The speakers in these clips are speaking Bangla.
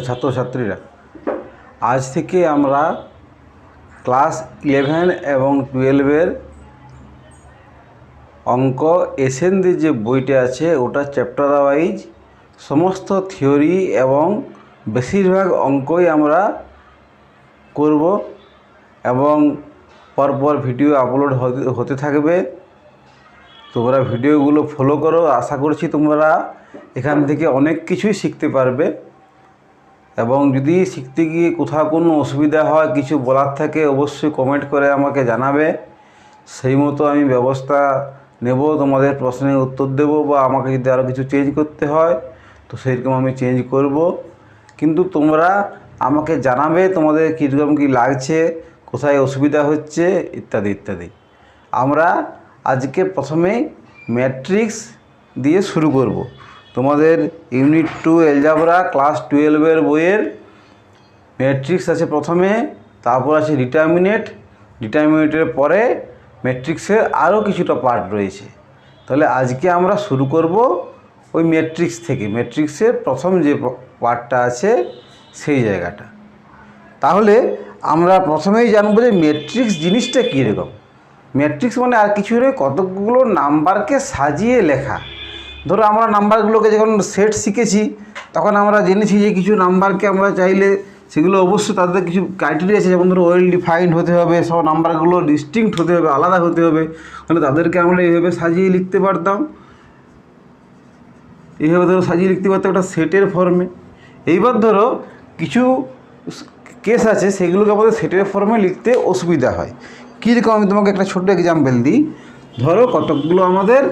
ছাত্রছাত্রীরা, আজ থেকে আমরা ক্লাস 11 এবং 12-এর অঙ্ক এসএনদের যে বইটা আছে ওটা চ্যাপ্টার ওয়াইজ সমস্ত থিওরি এবং বেশিরভাগ অঙ্কই আমরা করব এবং পরপর ভিডিও আপলোড হতে থাকবে। তোমরা ভিডিওগুলো ফলো করো, আশা করছি তোমরা এখান থেকে অনেক কিছুই শিখতে পারবে। এবং যদি শিখতে গিয়ে কোথাও কোনো অসুবিধা হয়, কিছু বলার থাকে, অবশ্যই কমেন্ট করে আমাকে জানাবে। সেই মতো আমি ব্যবস্থা নেব, তোমাদের প্রশ্নের উত্তর দেব, বা আমাকে যদি আরও কিছু চেঞ্জ করতে হয় তো সেইরকম আমি চেঞ্জ করব। কিন্তু তোমরা আমাকে জানাবে তোমাদের কীরকম কী লাগছে, কোথায় অসুবিধা হচ্ছে ইত্যাদি ইত্যাদি। আমরা আজকে প্রথমেই ম্যাট্রিক্স দিয়ে শুরু করব। তোমাদের ইউনিট 2 এলজাবরা ক্লাস 12-এর বইয়ের ম্যাট্রিক্স আছে প্রথমে, তারপর আছে ডিটারমিনেটের পরে ম্যাট্রিক্সের আরও কিছুটা পার্ট রয়েছে। তাহলে আজকে আমরা শুরু করব ওই ম্যাট্রিক্স থেকে, ম্যাট্রিক্সের প্রথম যে পার্টটা আছে সেই জায়গাটা। তাহলে আমরা প্রথমেই জানবো যে ম্যাট্রিক্স জিনিসটা কীরকম। ম্যাট্রিক্স মানে আর কিছু নয়, কতগুলো নাম্বারকে সাজিয়ে লেখা। ধরো আমরা নাম্বারগুলোকে যখন সেট শিখেছি তখন আমরা জেনেছি যে কিছু নাম্বারকে আমরা চাইলে সেগুলো অবশ্যই তাদের কিছু ক্রাইটেরিয়া আছে, যেমন ধরো ওয়েল ডিফাইন্ড হতে হবে, সব নাম্বারগুলো ডিস্টিংক্ট হতে হবে, আলাদা হতে হবে। মানে তাদেরকে আমরা এইভাবে সাজিয়ে লিখতে পারতাম, এইভাবে ধরো সাজিয়ে লিখতে পারতাম একটা সেটের ফর্মে। এইবার ধরো কিছু কেস আছে সেগুলোকে আমাদের সেটের ফর্মে লিখতে অসুবিধা হয়। কীরকম আমি তোমাকে একটা ছোট্ট এক্সাম্পল দিই। ধরো কতকগুলো আমাদের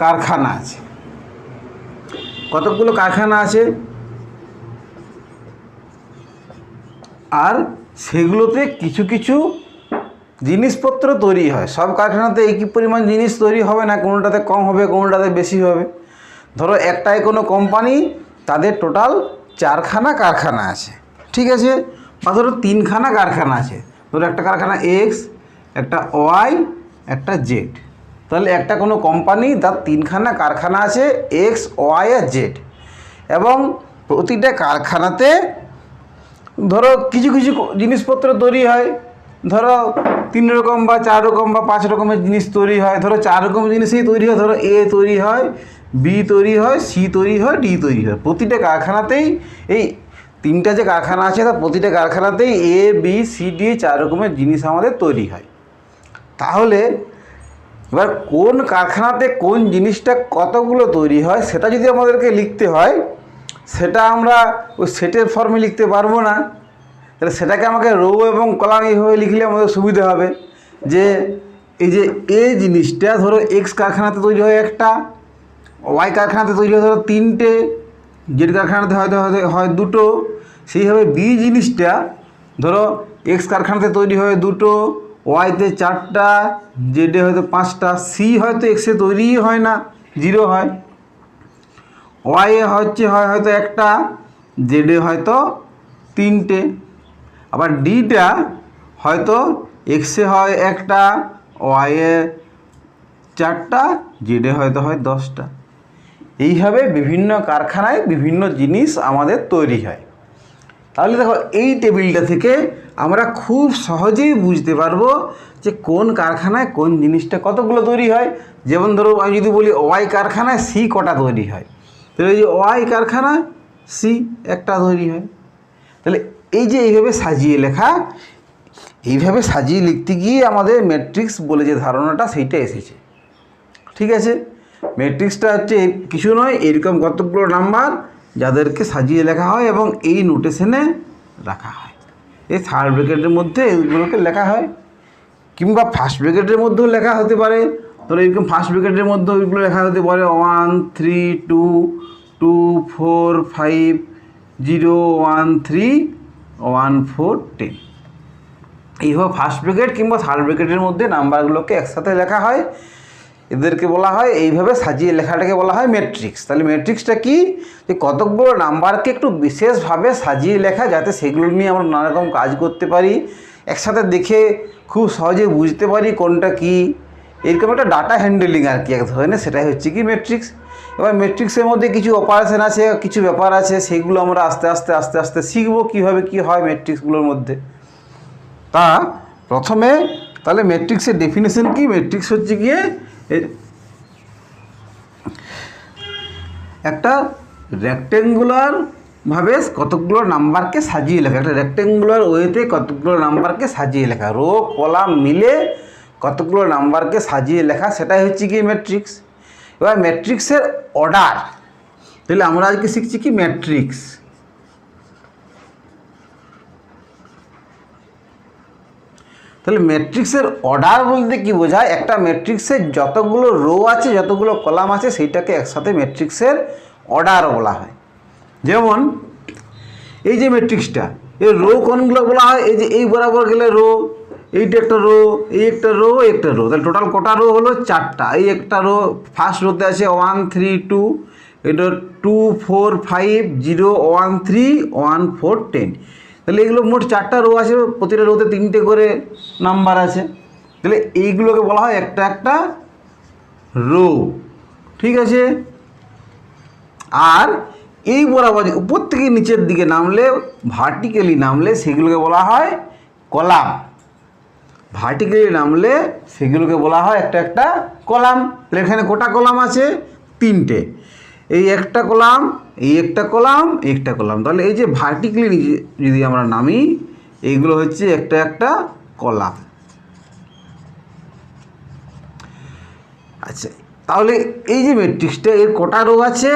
কারখানা আছে, আর সেগুলোতে কিছু কিছু জিনিসপত্র তৈরি হয়। সব কারখানাতে একই পরিমাণ জিনিস তৈরি হবে না, কোনোটাতে কম হবে, কোনোটাতে বেশি হবে। ধরো একটাই কোনো কোম্পানি, তাদের টোটাল 4খানা কারখানা আছে, ঠিক আছে, বা ধরো 3খানা কারখানা আছে। ধরো একটা কারখানা এক্স, একটা ওয়াই, একটা জেড। তাহলে একটা কোনো কোম্পানি তার 3খানা কারখানা আছে, এক্স, ওয়াই আর জেড। এবং প্রতিটা কারখানাতে ধরো কিছু কিছু জিনিসপত্র তৈরি হয়। ধরো 3 রকম বা 4 রকম বা 5 রকমের জিনিস তৈরি হয়। ধরো 4 রকম জিনিসই তৈরি হয়। ধরো এ তৈরি হয়, বি তৈরি হয়, সি তৈরি হয়, ডি তৈরি হয়। প্রতিটা কারখানাতেই এই 3টা যে কারখানা আছে তার প্রতিটা কারখানাতেই এ, বি, সি, ডি 4 রকমের জিনিস আমাদের তৈরি হয়। তাহলে এবার কোন কারখানাতে কোন জিনিসটা কতগুলো তৈরি হয় সেটা যদি আমাদেরকে লিখতে হয়, সেটা আমরা ওই সেটের ফর্মে লিখতে পারবো না। তাহলে সেটাকে আমাকে রো এবং কলাম এইভাবে লিখলে আমাদের সুবিধা হবে। যে এই যে এ জিনিসটা ধরো এক্স কারখানাতে তৈরি হয় একটা, ওয়াই কারখানাতে তৈরি হয় ধরো 3টে, জেড কারখানাতে হয়তো হয় 2টো। সেইভাবে বি জিনিসটা ধরো এক্স কারখানাতে তৈরি হয় 2টো, ওয়াইতে 4টা, জেডে হয়তো 5টা, সি হয়তো এক্সে তৈরিই হয় না, 0 হয়, ওয়াইয়ে হয়তো একটা, জেডে হয়তো 3টে। আবার ডিটা হয়তো এক্সে হয় একটা, ওয়াইয়ে 4টা, জেডে হয়তো হয় 10টা। এইভাবে বিভিন্ন কারখানায় বিভিন্ন জিনিস আমাদের তৈরি হয়। তাহলে দেখো এই টেবিলটা থেকে আমরা খুব সহজেই বুঝতে পারবো যে কোন কারখানায় কোন জিনিসটা কতগুলো তৈরি হয়। যেমন ধরো আমি যদি বলি ওয়াই কারখানায় সি কটা তৈরি হয়, তাহলে এই যে ওয়াই কারখানায় সি একটা তৈরি হয়। তাহলে এই যে এইভাবে সাজিয়ে লেখা, এইভাবে সাজিয়ে লিখতে গিয়ে আমাদের ম্যাট্রিক্স বলে যে ধারণাটা সেইটা এসেছে, ঠিক আছে। ম্যাট্রিক্সটা হচ্ছে কিছু নয়, এরকম কতগুলো নাম্বার যাদেরকে সাজিয়ে লেখা হয় এবং এই নোটেশনে রাখা হয়। এই থার্ড ব্র্যাকেটের মধ্যে এগুলোকে লেখা হয়, কিংবা ফার্স্ট ব্র্যাকেটের মধ্যেও লেখা হতে পারে। ধরো এরকম ফার্স্ট ব্র্যাকেটের মধ্যেও এগুলো লেখা হতে পারে 1 3 2 2 4 5 0 1 3 1 4 10। এইভাবে ফার্স্ট ব্র্যাকেট কিংবা থার্ড ব্র্যাকেটের মধ্যে নাম্বারগুলোকে একসাথে লেখা হয়। এদেরকে বলা হয়, এইভাবে সাজিয়ে লেখাটাকে বলা হয় ম্যাট্রিক্স। তাহলে ম্যাট্রিক্সটা কি, যে কতকগুলো নাম্বারকে একটু বিশেষভাবে সাজিয়ে লেখা, যাতে সেগুলো নিয়ে আমরা নানা রকম কাজ করতে পারি, একসাথে দেখে খুব সহজে বুঝতে পারি কোনটা কি। এরকম একটা ডাটা হ্যান্ডেলিং আর কি এক ধরনের, সেটাই হচ্ছে কি ম্যাট্রিক্স। এবার ম্যাট্রিক্সের মধ্যে কিছু অপারেশন আছে, কিছু ব্যাপার আছে, সেইগুলো আমরা আস্তে আস্তে শিখবো কীভাবে কী হয় ম্যাট্রিক্সগুলোর মধ্যে। তা প্রথমে তাহলে ম্যাট্রিক্সের ডেফিনেশন কি? ম্যাট্রিক্স হচ্ছে গিয়ে একটা রেক্টেঙ্গুলার ভাবে কতগুলো নাম্বারকে সাজিয়ে লেখা, একটা রেক্টেঙ্গুলার ওয়েতে কতগুলো নাম্বারকে সাজিয়ে লেখা, রো কলাম মিলে কতগুলো নাম্বারকে সাজিয়ে লেখা, সেটাই হচ্ছে কি ম্যাট্রিক্স। এবার ম্যাট্রিক্সের অর্ডার, তাহলে আমরা আজকে শিখছি কি ম্যাট্রিক্স। তাহলে ম্যাট্রিক্সের অর্ডার বলতে কি বোঝায়? একটা ম্যাট্রিক্সের যতগুলো রো আছে, যতগুলো কলাম আছে, সেইটাকে একসাথে ম্যাট্রিক্সের অর্ডার বলা হয়। যেমন এই যে ম্যাট্রিক্সটা, এর রো কোনগুলো বলা হয়? এই যে এই বরাবর গেলে রো, এইটা একটা রো, এই একটা রো, একটা রো, তাহলে টোটাল কটা রো হলো? 4টা। এই একটা রো, ফার্স্ট রোতে আছে 1 3 2, এটা 2 4 5 0 1 3 1 4 10, তাহলে এগুলো মোট 4টা রো আছে, প্রতিটা রোতে 3টে করে নাম্বার আছে, তাহলে এইগুলোকে বলা হয় একটা একটা রো। ঠিক আছে। আর এই বরাবর উপর থেকে নিচের দিকে নামলে, ভার্টিক্যালি নামলে, সেগুলোকে বলা হয় কলাম। ভার্টিক্যালি নামলে সেগুলোকে বলা হয় একটা একটা কলাম। তাহলে এখানে কটা কলাম আছে? 3টে। এই একটা কলাম, এই একটা কলাম, একটা কলাম, তাহলে এই যে ভার্টিক্যালি যদি আমরা নামি, এইগুলো হচ্ছে একটা একটা কলাম। আচ্ছা, তাহলে এই যে ম্যাট্রিক্সটা, এর কটা রো আছে?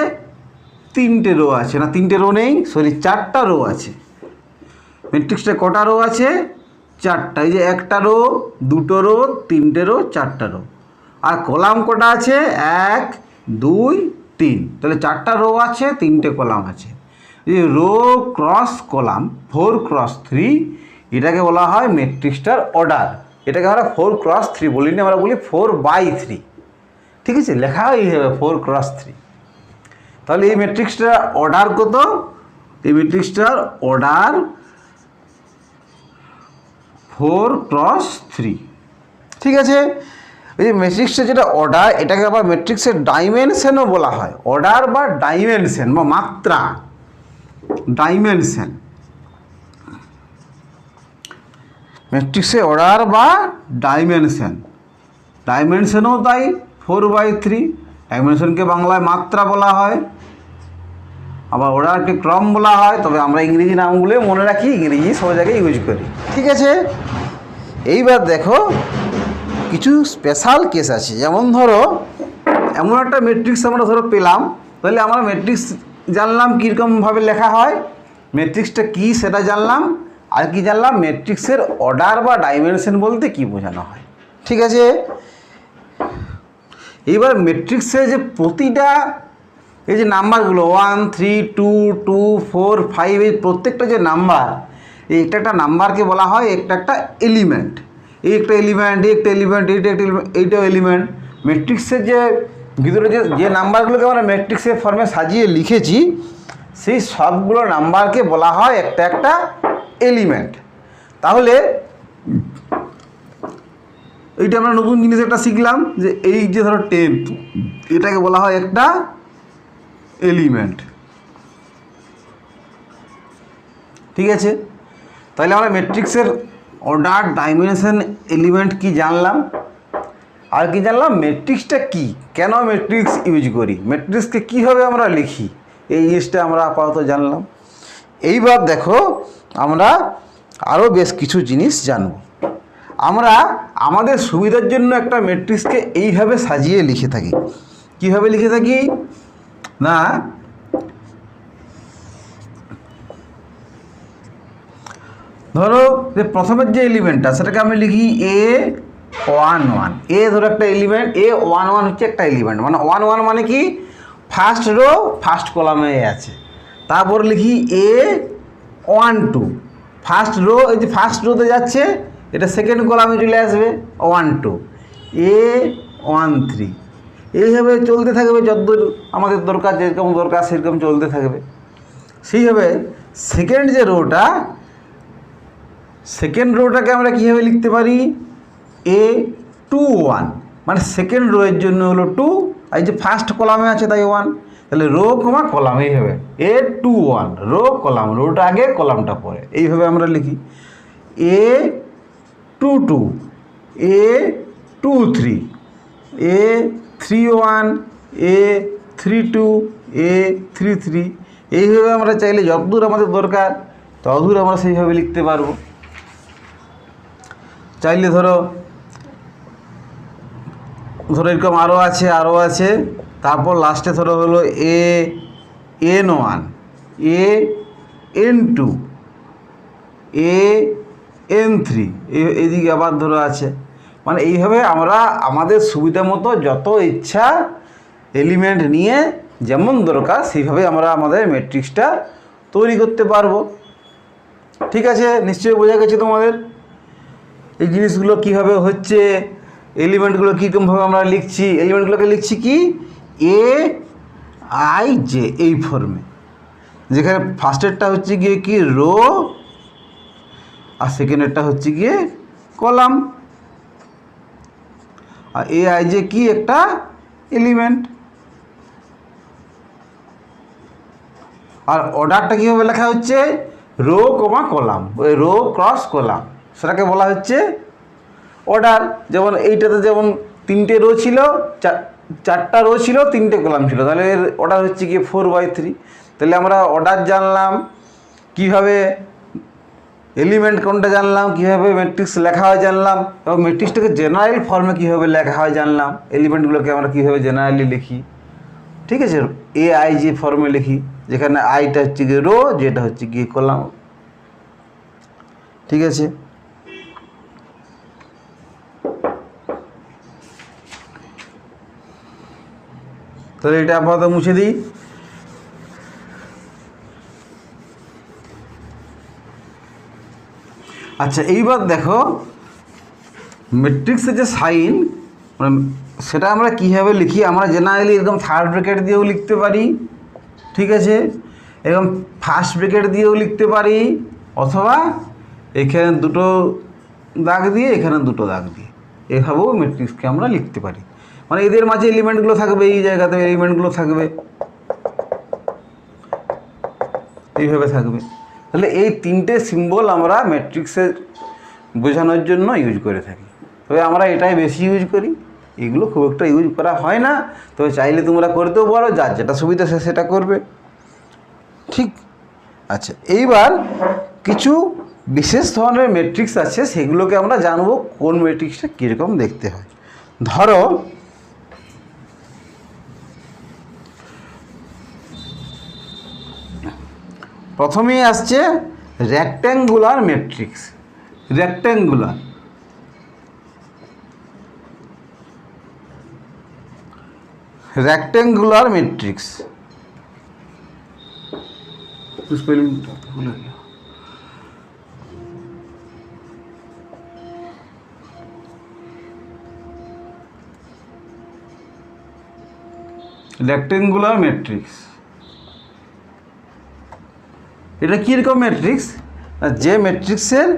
3টে রো আছে, না 3টে রো নেই, সরি 4টা রো আছে। ম্যাট্রিক্সটা কটা রো আছে? 4টা। এই যে একটা রো, 2টো রো, 3টে রো, 4টা রো। আর কলাম কটা আছে? 1 2 3, তাহলে 4টা রো আছে, 3টে কলাম আছে। এই রো ক্রস কলাম 4 ক্রস 3, এটাকে বলা হয় ম্যাট্রিক্সটার অর্ডার। এটাকে আমরা 4 ক্রস 3 বলিনি, আমরা বলি 4/3। ঠিক আছে, লেখা হয় এইভাবে 4 ক্রস 3। তাহলে এই ম্যাট্রিক্সটার অর্ডার কত? এই ম্যাট্রিক্সটার অর্ডার 4 ক্রস 3। ঠিক আছে। এই যে ম্যাট্রিক্সের যেটা অর্ডার, এটাকে আবার ম্যাট্রিক্সের ডাইমেনশনও বলা হয়। অর্ডার বা ডাইমেনশন বা মাত্রা, ডাইমেনশন। ম্যাট্রিক্সের অর্ডার বা ডাইমেনশন, ডাইমেনশনও তাই 4/3। ডাইমেনশনকে বাংলায় মাত্রা বলা হয়, আবার অর্ডারকে ক্রম বলা হয়। তবে আমরা ইংরেজি নামগুলো মনে রাখি, ইংরেজি সব জায়গায় ইউজ করি। ঠিক আছে। এইবার দেখো কিছু স্পেশাল কেস আছে। যেমন ধরো এমন একটা ম্যাট্রিক্স আমরা ধরো পেলাম, তাহলে আমরা ম্যাট্রিক্স জানলাম কীরকমভাবে লেখা হয়, ম্যাট্রিক্সটা কী সেটা জানলাম, আর কি জানলাম? ম্যাট্রিক্সের অর্ডার বা ডাইমেনশন বলতে কী বোঝানো হয়। ঠিক আছে। এইবার ম্যাট্রিক্সের যে প্রতিটা এই যে নাম্বারগুলো 1 3 2 2 4 5, এই প্রত্যেকটা যে নাম্বার, এই একটা একটা নাম্বারকে বলা হয় একটা একটা এলিমেন্ট। এই একটা এলিমেন্ট, এই একটা এলিমেন্ট, এইটা একটা এলিমেন্ট, এইটাও এলিমেন্ট। ম্যাট্রিক্সের যে ভিতরে যে নাম্বারগুলোকে আমরা ম্যাট্রিক্সের ফর্মে সাজিয়ে লিখেছি, সেই সবগুলো নাম্বারকে বলা হয় একটা একটা এলিমেন্ট। তাহলে এইটা আমরা নতুন জিনিস একটা শিখলাম, যে এই যে ধরো 10, এটাকে বলা হয় একটা এলিমেন্ট। ঠিক আছে। তাহলে আমরা ম্যাট্রিক্সের অর্ডার, ডাইমেনশন, এলিমেন্ট কি জানলাম। আর কি জানলাম? ম্যাট্রিক্সটা কি, কেন ম্যাট্রিক্স ইউজ করি, ম্যাট্রিক্সকে কীভাবে আমরা লিখি, এই জিনিসটা আমরা আপাতত জানলাম। এইবার দেখো আমরা আরও বেশ কিছু জিনিস জানব। আমরা আমাদের সুবিধার জন্য একটা ম্যাট্রিক্সকে এইভাবে সাজিয়ে লিখে থাকি। কীভাবে লিখে থাকি না, ধরো যে প্রথমের যে এলিমেন্টটা, সেটাকে আমি লিখি A11। এ ধরো একটা এলিমেন্ট, A11 হচ্ছে একটা এলিমেন্ট, মানে 11 মানে কি? ফার্স্ট রো ফার্স্ট কলামে আছে। তারপর লিখি A12, ফার্স্ট রো, এই যে ফার্স্ট রোতে যাচ্ছে, এটা সেকেন্ড কলামে চলে আসবে 1 2, A13। এইভাবে চলতে থাকবে, যতদূর আমাদের দরকার, যেরকম দরকার সেরকম চলতে থাকবে। সেইভাবে সেকেন্ড যে রোটা, সেকেন্ড রোটাকে আমরা কীভাবে লিখতে পারি? A21। মানে সেকেন্ড রো এর জন্য হলো 2, আর এই যে ফার্স্ট কলামে আছে তাই 1, তাহলে রো কমা কলাম এইভাবে A21 রো কলাম, রোটা আগে কলামটা পরে, এইভাবে আমরা লিখি A22 A23 A31 A32 A33, এইভাবে আমরা চাইলে যতদূর আমাদের দরকার ততদূর আমরা সেইভাবে লিখতে পারবো। চাইলে ধরো এরকম আরও আছে, তারপর লাস্টে ধরো হলো AN1 AN2 AN3, এইদিকে আবার ধরো আছে। মানে এইভাবে আমরা আমাদের সুবিধা মতো যত ইচ্ছা এলিমেন্ট নিয়ে যেমন দরকার সেইভাবে আমরা আমাদের ম্যাট্রিক্সটা তৈরি করতে পারবো। ঠিক আছে, নিশ্চয়ই বোঝা গেছে তোমাদের এই জিনিসগুলো কীভাবে হচ্ছে, এলিমেন্টগুলো কীরকমভাবে আমরা লিখছি। এলিমেন্টগুলোকে লিখছি কি AIJ এই ফর্মে, যেখানে ফার্স্টেরটা হচ্ছে গিয়ে কি রো আর সেকেন্ডেরটা হচ্ছে গিয়ে কলাম, আর AIJ কি একটা এলিমেন্ট। আর অর্ডারটা কীভাবে লেখা হচ্ছে রো কমা কলাম, ওই রো ক্রস কলাম, সেটাকে বলা হচ্ছে অর্ডার। যেমন এইটাতে যেমন 3টে রো ছিল, 4টা রো ছিল, 3টে কলাম ছিল, তাহলে এর অর্ডার হচ্ছে গিয়ে 4/3। তাহলে আমরা অর্ডার জানলাম, কীভাবে এলিমেন্ট কোনটা জানলাম, কীভাবে ম্যাট্রিক্স লেখা হয় জানলাম, এবং ম্যাট্রিক্সটাকে জেনারেল ফর্মে কীভাবে লেখা হয় জানলাম, এলিমেন্টগুলোকে আমরা কীভাবে জেনারেলি লিখি। ঠিক আছে, AIJ ফর্মে লিখি, যেখানে আইটা হচ্ছে গিয়ে রো, যেটা হচ্ছে গিয়ে কলাম। ঠিক আছে, তাহলে এটা আপাতত মুছে দিই। আচ্ছা, এইবার দেখো ম্যাট্রিক্সের যে সাইন, মানে সেটা আমরা কীভাবে লিখি। আমরা জেনারেলি এরকম থার্ড ব্র্যাকেট দিয়েও লিখতে পারি, ঠিক আছে, এরকম ফার্স্ট ব্র্যাকেট দিয়েও লিখতে পারি, অথবা এখানে দুটো দাগ দিয়ে এখানে দুটো দাগ দিয়ে, এভাবেও ম্যাট্রিক্সকে আমরা লিখতে পারি। মানে এদের মাঝে এলিমেন্টগুলো থাকবে, এই জায়গাতে এলিমেন্টগুলো থাকবে, এইভাবে থাকবে। তাহলে এই 3টে সিম্বল আমরা ম্যাট্রিক্সের বোঝানোর জন্য ইউজ করে থাকি, তবে আমরা এটাই বেশি ইউজ করি, এগুলো খুব একটা ইউজ করা হয় না। তবে চাইলে তোমরা করতেও পারো, যার যেটা সুবিধা সে সেটা করবে। ঠিক আচ্ছা, এইবার কিছু বিশেষ ধরনের ম্যাট্রিক্স আছে, সেগুলোকে আমরা জানবো কোন ম্যাট্রিক্সটা কীরকম দেখতে হয়। ধরো প্রথমেই আসছে রেক্ট্যাঙ্গুলার ম্যাট্রিক্স। রেক্ট্যাঙ্গুলার ম্যাট্রিক্স, স্পেলিংটা ভুলে গেল। রেক্ট্যাঙ্গুলার ম্যাট্রিক্স এটা কীরকম ম্যাট্রিক্স, যে ম্যাট্রিক্সের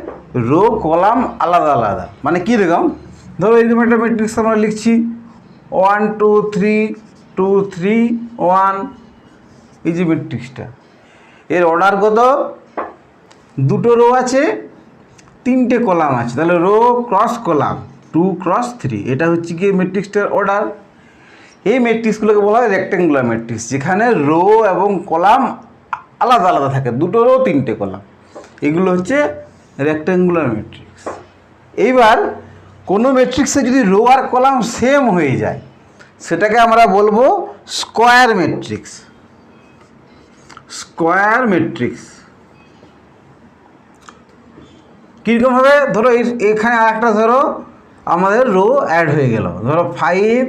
রো কলাম আলাদা আলাদা। মানে কীরকম, ধরো এরকম একটা ম্যাট্রিক্স আমরা লিখছি 1 2 3 2 3 1, এই যে ম্যাট্রিক্সটা, এর অর্ডার কত, দুটো রো আছে, 3টে কলাম আছে, তাহলে রো ক্রস কলাম 2 ক্রস 3, এটা হচ্ছে কি ম্যাট্রিক্সটার অর্ডার। এই ম্যাট্রিক্সগুলোকে বলা হয় রেক্ট্যাঙ্গুলার ম্যাট্রিক্স, যেখানে রো এবং কলাম আলাদা আলাদা থাকে, দুটো রো 3টে কলাম, এগুলো হচ্ছে রেক্ট্যাঙ্গুলার ম্যাট্রিক্স। এইবার কোনো ম্যাট্রিক্সে যদি রো আর কলাম সেম হয়ে যায়, সেটাকে আমরা বলবো স্কোয়ার ম্যাট্রিক্স। স্কোয়ার ম্যাট্রিক্স কীরকমভাবে, ধরো এখানে আরেকটা ধরো আমাদের রো অ্যাড হয়ে গেল, ধরো 5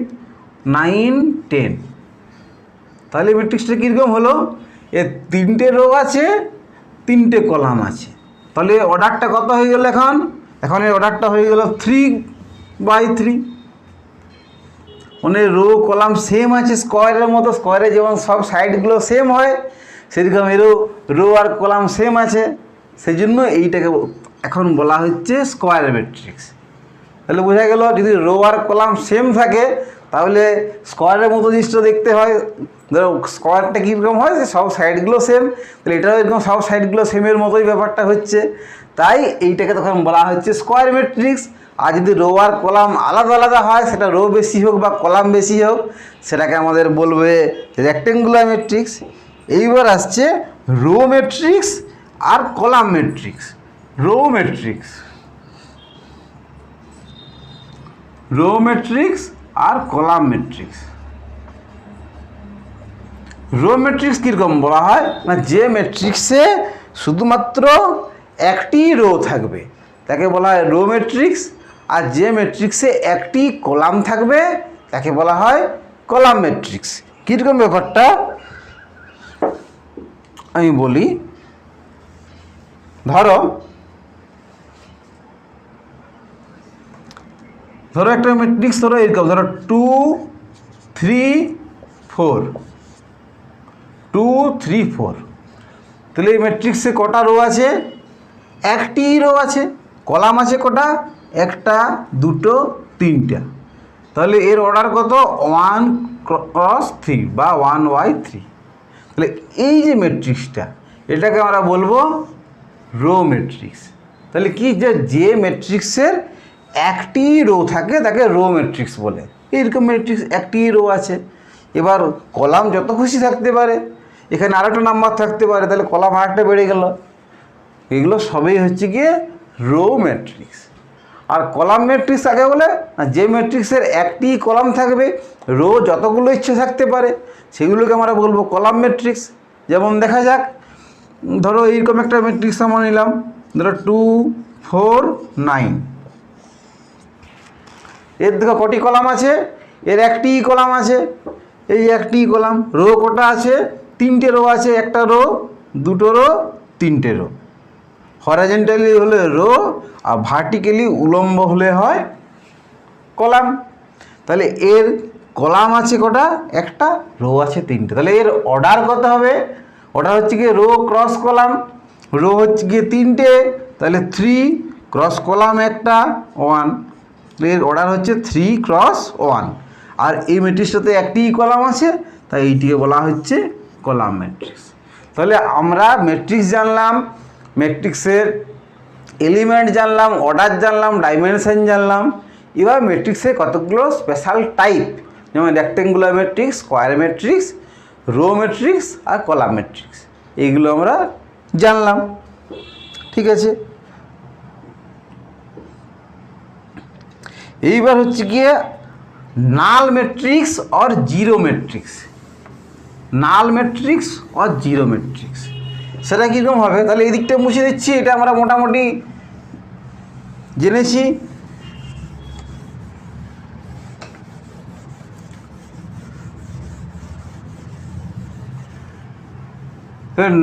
9 10, তাহলে ম্যাট্রিক্সটা কীরকম হলো, এর 3টে রো আছে, 3টে কলাম আছে, তাহলে অর্ডারটা কত হয়ে গেল, এখন এর অর্ডারটা হয়ে গেল 3/3। মানে রো কলাম সেম আছে, স্কোয়ারের মতো, স্কোয়ারে যেমন সব সাইডগুলো সেম হয়, সেরকম এরও রো আর কলাম সেম আছে, সেই জন্য এইটাকে এখন বলা হচ্ছে স্কোয়ার ম্যাট্রিক্স। তাহলে বোঝা গেল যদি রো আর কলাম সেম থাকে তাহলে স্কোয়ারের মতো জিনিসটা দেখতে হয়। ধরো স্কোয়ারটা কীরকম হয় যে সব সাইডগুলো সেম, তাহলে এটাও এরকম সব সাইডগুলো সেমের মতোই ব্যাপারটা হচ্ছে, তাই এইটাকে তখন বলা হচ্ছে স্কোয়ার ম্যাট্রিক্স। আর যদি রো আর কলাম আলাদা আলাদা হয়, সেটা রো বেশি হোক বা কলাম বেশি হোক, সেটাকে আমাদের বলবে রেক্টেঙ্গুলার ম্যাট্রিক্স। এইবার আসছে রো ম্যাট্রিক্স আর কলাম ম্যাট্রিক্স। রো ম্যাট্রিক্স আর কলাম ম্যাট্রিক্স। রো ম্যাট্রিক্স কীরকম বলা হয় না, যে ম্যাট্রিক্সে শুধুমাত্র একটি রো থাকবে তাকে বলা হয় রো ম্যাট্রিক্স, আর যে ম্যাট্রিক্সে একটি কলাম থাকবে তাকে বলা হয় কলাম ম্যাট্রিক্স। কীরকম ব্যাপারটা আমি বলি। ধরো একটা ম্যাট্রিক্স ধরো এরকম, ধরো 2 3 4, 2 3 4। তাহলে এই ম্যাট্রিক্সে কটা রো আছে? একটি রো আছে। কলাম আছে কটা? একটা, দুটো, তিনটা। তাহলে এর অর্ডার কত? 1 × 3 বা 1/3। তাহলে এই যে ম্যাট্রিক্সটা, এটাকে আমরা বলবো রো ম্যাট্রিক্স। তাহলে কি, যে ম্যাট্রিক্সের একটি রো থাকে তাকে রো ম্যাট্রিক্স বলে। এইরকম ম্যাট্রিক্স একটি রো আছে। এবার কলাম যত খুশি থাকতে পারে, এখানে আরেকটা নাম্বার থাকতে পারে, তাহলে কলাম আরেকটা বেড়ে গেল। এগুলো সবই হচ্ছে গিয়ে রো ম্যাট্রিক্স। আর কলাম ম্যাট্রিক্স আগে বলে না, যে ম্যাট্রিক্সের একটি কলাম থাকবে, রো যতগুলো ইচ্ছে থাকতে পারে, সেগুলোকে আমরা বলবো কলাম ম্যাট্রিক্স। যেমন দেখা যাক, ধরো এইরকম একটা ম্যাট্রিক্স আমরা নিলাম, ধরো 2 4 9। এর দেখো কটি কলাম আছে? এর একটি কলাম আছে, এই একটি কলাম। রো কটা আছে? 3টে রো আছে। একটা রো, দুটো রো, 3টে রো। হরাইজন্টালি হলে রো, আর ভার্টিক্যালি উলম্ব হলে হয় কলাম। তাহলে এর কলাম আছে কটা? একটা, রো আছে 3টে। তাহলে এর অর্ডার কত হবে? অর্ডার হচ্ছে গিয়ে রো ক্রস কলাম। রো হচ্ছে গিয়ে 3টে, তাহলে 3 ক্রস কলাম একটা 1। এর অর্ডার হচ্ছে 3 × 1। আর এই ম্যাট্রিক্সটাতে একটি কলাম আছে, তাই এইটিকে বলা হচ্ছে কলাম ম্যাট্রিক্স। তাহলে আমরা ম্যাট্রিক্স জানলাম, ম্যাট্রিক্সের এলিমেন্ট জানলাম, অর্ডার জানলাম, ডাইমেনশন জানলাম। এবার ম্যাট্রিক্সের কতগুলো স্পেশাল টাইপ, যেমন rectangular matrix, square matrix, row matrix আর কলাম ম্যাট্রিক্স, এইগুলো আমরা জানলাম। ঠিক আছে, এইবার হচ্ছে গিয়ে নাল ম্যাট্রিক্স আর জিরো ম্যাট্রিক্স। নাল ম্যাট্রিক্স আর জিরো ম্যাট্রিক্স সেটা কীরকম হবে? তাহলে এই দিকটা মুছে দিচ্ছি, এটা আমরা মোটামুটি জেনেছি।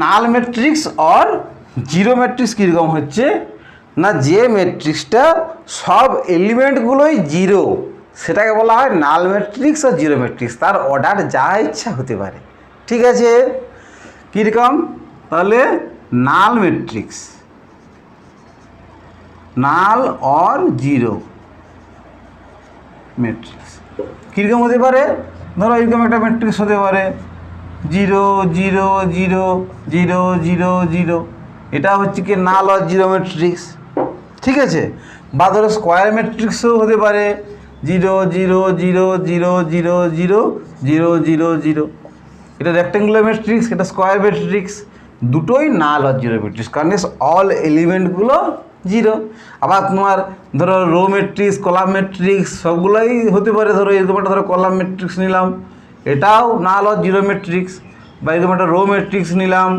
নাল ম্যাট্রিক্স আর জিরো ম্যাট্রিক্স কীরকম হচ্ছে না, যে ম্যাট্রিক্সটা সব এলিমেন্টগুলোই জিরো, সেটাকে বলা হয় নাল ম্যাট্রিক্স আর জিরো ম্যাট্রিক্স। তার অর্ডার যা ইচ্ছা হতে পারে। ঠিক আছে, কীরকম? তাহলে নাল ম্যাট্রিক্স, নাল আর জিরো ম্যাট্রিক্স কীরকম হতে পারে? ধরো এরকম একটা ম্যাট্রিক্স হতে পারে 0 0 0 0 0 0। এটা হচ্ছে কি নাল আর জিরো ম্যাট্রিক্স। ঠিক আছে, বা ধরো স্কোয়ার ম্যাট্রিক্সও হতে পারে 0 0 0 0 0 0 0 0 0। এটা রেক্টেঙ্গুলার ম্যাট্রিক্স, এটা স্কোয়ার ম্যাট্রিক্স, দুটোই নাল আর জিরো ম্যাট্রিক্স, কারণ অল এলিমেন্টগুলো জিরো। আবার তোমার ধরো রো ম্যাট্রিক্স, কলাম ম্যাট্রিক্স সবগুলোই হতে পারে। ধরো এরকম একটা ধরো কলাম ম্যাট্রিক্স নিলাম, এটাও নাল আর জিরো ম্যাট্রিক্স। বা এরকম একটা রো ম্যাট্রিক্স নিলাম,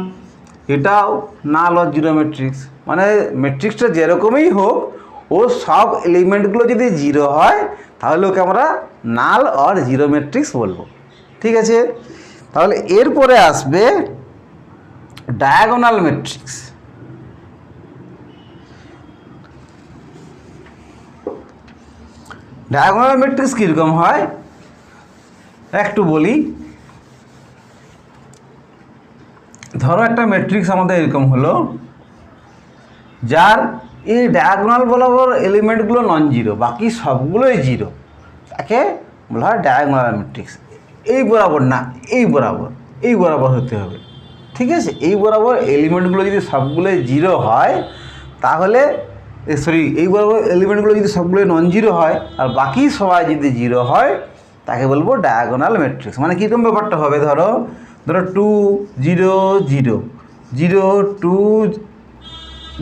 এটাও নাল আর জিরো ম্যাট্রিক্স। মানে ম্যাট্রিক্সটা যেরকমই হোক, ও সব এলিমেন্টগুলো যদি জিরো হয়, তাহলে ওকে আমরা নাল আর জিরো ম্যাট্রিক্স বলবো। ঠিক আছে, তাহলে এরপরে আসবে ডায়াগোনাল ম্যাট্রিক্স। ডায়াগোনাল ম্যাট্রিক্স কীরকম হয় একটু বলি। ধরো একটা ম্যাট্রিক্স আমাদের এরকম হলো, যার এই ডায়াগোনাল বরাবর এলিমেন্টগুলো নন জিরো, বাকি সবগুলোই জিরো, তাকে বলা হয় ডায়াগোনাল ম্যাট্রিক্স। এই বরাবর না, এই বরাবর, এই বরাবর হতে হবে, ঠিক আছে। এই বরাবর এলিমেন্টগুলো যদি সবগুলোই জিরো হয় তাহলে এই বরাবর এলিমেন্টগুলো যদি সবগুলোই নন জিরো হয় আর বাকি সবাই যদি জিরো হয় তাকে বলবো ডায়াগোনাল ম্যাট্রিক্স। মানে কীরকম ব্যাপারটা হবে, ধরো 2 0 0 0 2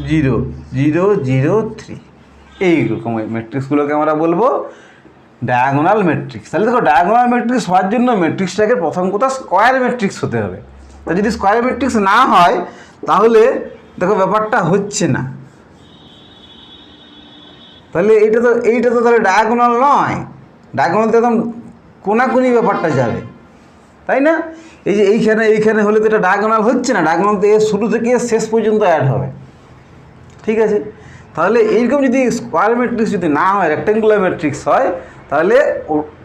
0 0 0 3, এইরকম ম্যাট্রিক্সগুলোকে আমরা বলবো ডায়াগোনাল ম্যাট্রিক্স। তাহলে দেখো, ডায়াগোনাল ম্যাট্রিক্স হওয়ার জন্য ম্যাট্রিক্সটাকে প্রথম কথা স্কোয়ার ম্যাট্রিক্স হতে হবে। তা যদি স্কোয়ার ম্যাট্রিক্স না হয় তাহলে দেখো ব্যাপারটা হচ্ছে না, তাহলে এইটা তো তাহলে ডায়াগোনাল নয়, ডায়াগোনাল তো একদম কোনাকুনি ব্যাপারটা যাবে, তাই না? এই যে এইখানে হলে তো এটা ডায়াগোনাল হচ্ছে না, ডায়াগোনাল তো এর শুরু থেকে শেষ পর্যন্ত অ্যাড হবে, ঠিক আছে। তাহলে এইরকম যদি স্কোয়ার ম্যাট্রিক্স যদি না হয়, রেক্ট্যাঙ্গুলার ম্যাট্রিক্স হয়, তাহলে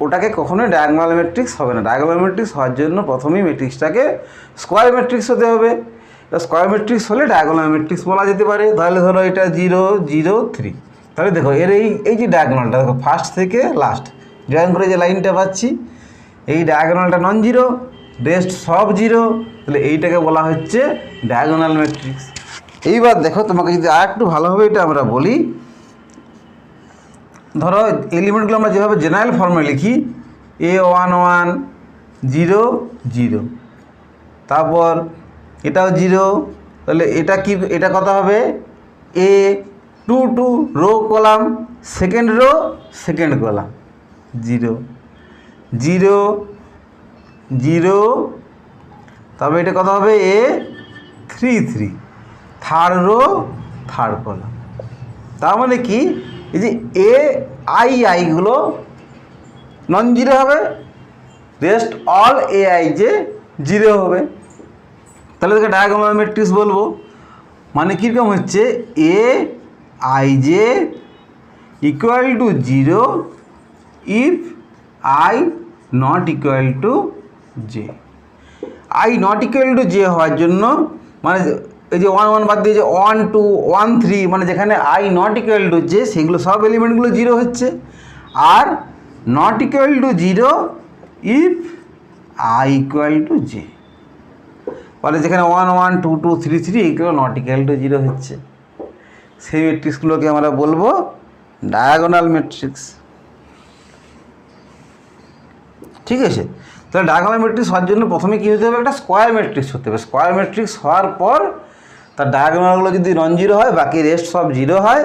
ওটাকে কখনোই ডায়াগোনাল ম্যাট্রিক্স হবে না। ডায়াগোনাল ম্যাট্রিক্স হওয়ার জন্য প্রথমেই ম্যাট্রিক্সটাকে স্কোয়ার ম্যাট্রিক্স হতে হবে। স্কোয়ার ম্যাট্রিক্স হলে ডায়াগোনাল ম্যাট্রিক্স বলা যেতে পারে। তাহলে ধরো এটা 0 0 3, তাহলে দেখো এর এই যে ডায়াগোনালটা দেখো ফার্স্ট থেকে লাস্ট জয়েন করে যে লাইনটা পাচ্ছি, এই ডায়াগোনালটা নন জিরো, রেস্ট সব জিরো, তাহলে এইটাকে বলা হচ্ছে ডায়াগোনাল ম্যাট্রিক্স। এইবার দেখো, তোমাকে যদি আর একটু ভালোভাবে এটা আমরা বলি, ধরো এলিমেন্টগুলো আমরা যেভাবে জেনারেল ফর্মে লিখি, A1 1 0 0, তারপর এটাও 0, তাহলে এটা কত হবে, A2 2 rho column, second rho second column, 0 0 0, তবে এটা কত হবে, A3 3, third rho third column. তার মানে কি, এই যে AIগুলো নন জিরো হবে, রেস্ট অল AI যে জিরো হবে, তাহলে তাকে ডায়াগোনাল ম্যাট্রিক্স বলবো। মানে কীরকম হচ্ছে, AIJ equal two 0 if I not equal to J। I not equal to J হওয়ার জন্য, মানে এই যে 1 1 বাদ দিয়ে যে 1 2 1 3, মানে যেখানে I not equal to J সেগুলো সব এলিমেন্টগুলো জিরো হচ্ছে। Are not equal to 0 if I equal to J, মানে যেখানে 1 1 2 2 3 3 এইগুলো নট ইকুয়াল টু 0 হচ্ছে, সেই ম্যাট্রিক্সগুলোকে আমরা বলবো ডায়াগোনাল ম্যাট্রিক্স, ঠিক আছে। তাহলে ডায়াগোনাল ম্যাট্রিক্স হওয়ার জন্য প্রথমে কী হতে হবে, একটা স্কোয়ার ম্যাট্রিক্স হতে হবে। স্কোয়ার ম্যাট্রিক্স হওয়ার পর তার ডায়াগোনালগুলো যদি নন জিরো হয়, বাকি রেস্ট সব জিরো হয়,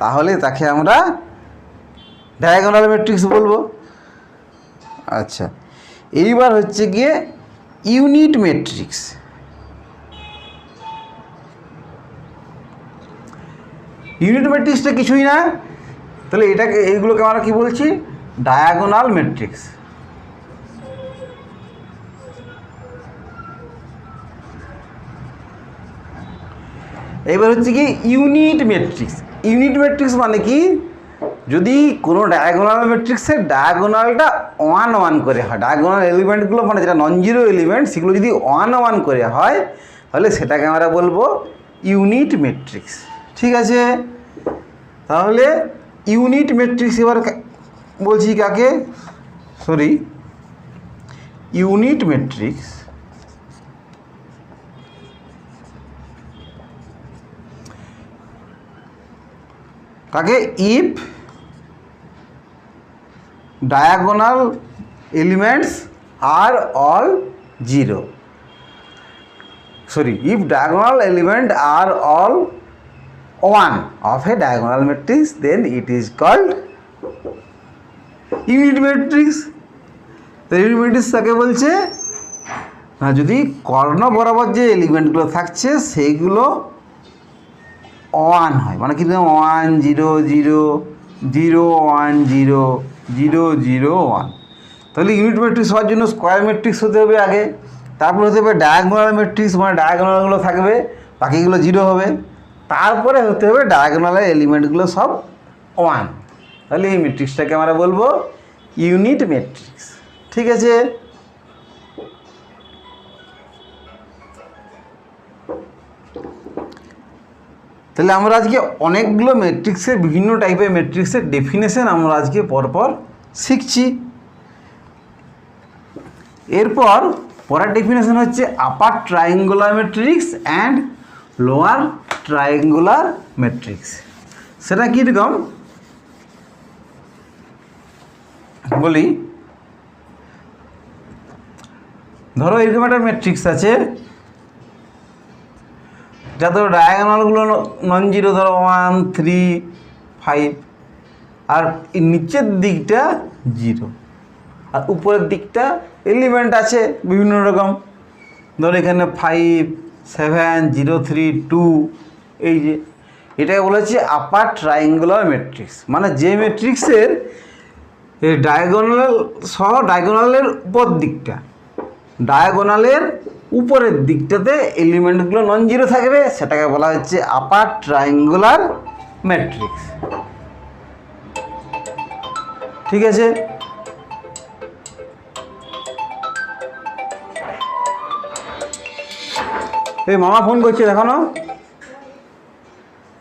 তাহলে তাকে আমরা ডায়াগোনাল ম্যাট্রিক্স বলবো। আচ্ছা, এইবার হচ্ছে গিয়ে ইউনিট ম্যাট্রিক্স। ইউনিট ম্যাট্রিক্সটা কিছুই না, তাহলে এইগুলোকে আমরা কি বলছি, ডায়াগোনাল ম্যাট্রিক্স। এবার হচ্ছে কি ইউনিট ম্যাট্রিক্স। ইউনিট ম্যাট্রিক্স মানে কি, যদি কোনো ডায়াগোনাল ম্যাট্রিক্সের ডায়াগোনালটা 1 1 করে হয়, ডায়াগোনাল এলিমেন্টগুলো মানে যেটা নন জিরো এলিমেন্ট সেগুলো যদি 1 1 করে হয়, তাহলে সেটাকে আমরা বলবো ইউনিট ম্যাট্রিক্স, ঠিক আছে। তাহলে ইউনিট ম্যাট্রিক্স এবার বলছি কাকে, ইউনিট ম্যাট্রিক্স কাকে, if diagonal elements are all zero, if diagonal element are all 1 of a diagonal matrix, then it is called unit matrix। তো ইউনিট ম্যাট্রিক্স কাকে বলছে না, যদি কর্ণ বরাবর যে এলিমেন্টগুলো থাকছে সেইগুলো 1 হয়, মানে কিন্তু 1 0 0 0 1 0 0 0 1, তাহলে ইউনিট ম্যাট্রিক্স হওয়ার জন্য স্কোয়ার ম্যাট্রিক্স হতে হবে আগে, তারপরে হতে হবে ডায়াগোনাল ম্যাট্রিক্স, মানে ডায়াগোনালগুলো থাকবে, বাকিগুলো জিরো হবে, তারপরে হতে হবে ডায়াগোনালের এলিমেন্টগুলো সব 1, তাহলে এই ম্যাট্রিক্সটাকে আমরা বলবো ইউনিট ম্যাট্রিক্স, ঠিক আছে। তাহলে আমরা আজকে অনেকগুলো ম্যাট্রিক্সের বিভিন্ন টাইপের ম্যাট্রিক্সের ডেফিনেশন আমরা আজকে পরপর শিখছি। এরপর পরের ডেফিনেশন হচ্ছে upper triangular matrix and lower triangular matrix. সেটা কীরকম বলি, ধরো এরকম একটা ম্যাট্রিক্স আছে, যা ধরো ডায়াগোনালগুলো নন জিরো, ধরো 1 3 5, আর নিচের দিকটা 0, আর উপরের দিকটা এলিমেন্ট আছে বিভিন্ন রকম, ধরো এখানে 5 7 0 3 2, এই যে এটাকে বলেছে আপার ট্রায়াঙ্গুলার ম্যাট্রিক্স। মানে যে ম্যাট্রিক্সের ডায়াগোনাল সহ ডায়াগোনালের উপর দিকটা, ডায়াগোনালের উপরের দিকটাতে এলিমেন্টগুলো নন জিরো থাকবে, সেটাকে বলা হচ্ছে আপার ট্রায়াঙ্গুলার ম্যাট্রিক্স। ঠিক আছে, এই মামা ফোন করছে দেখো না,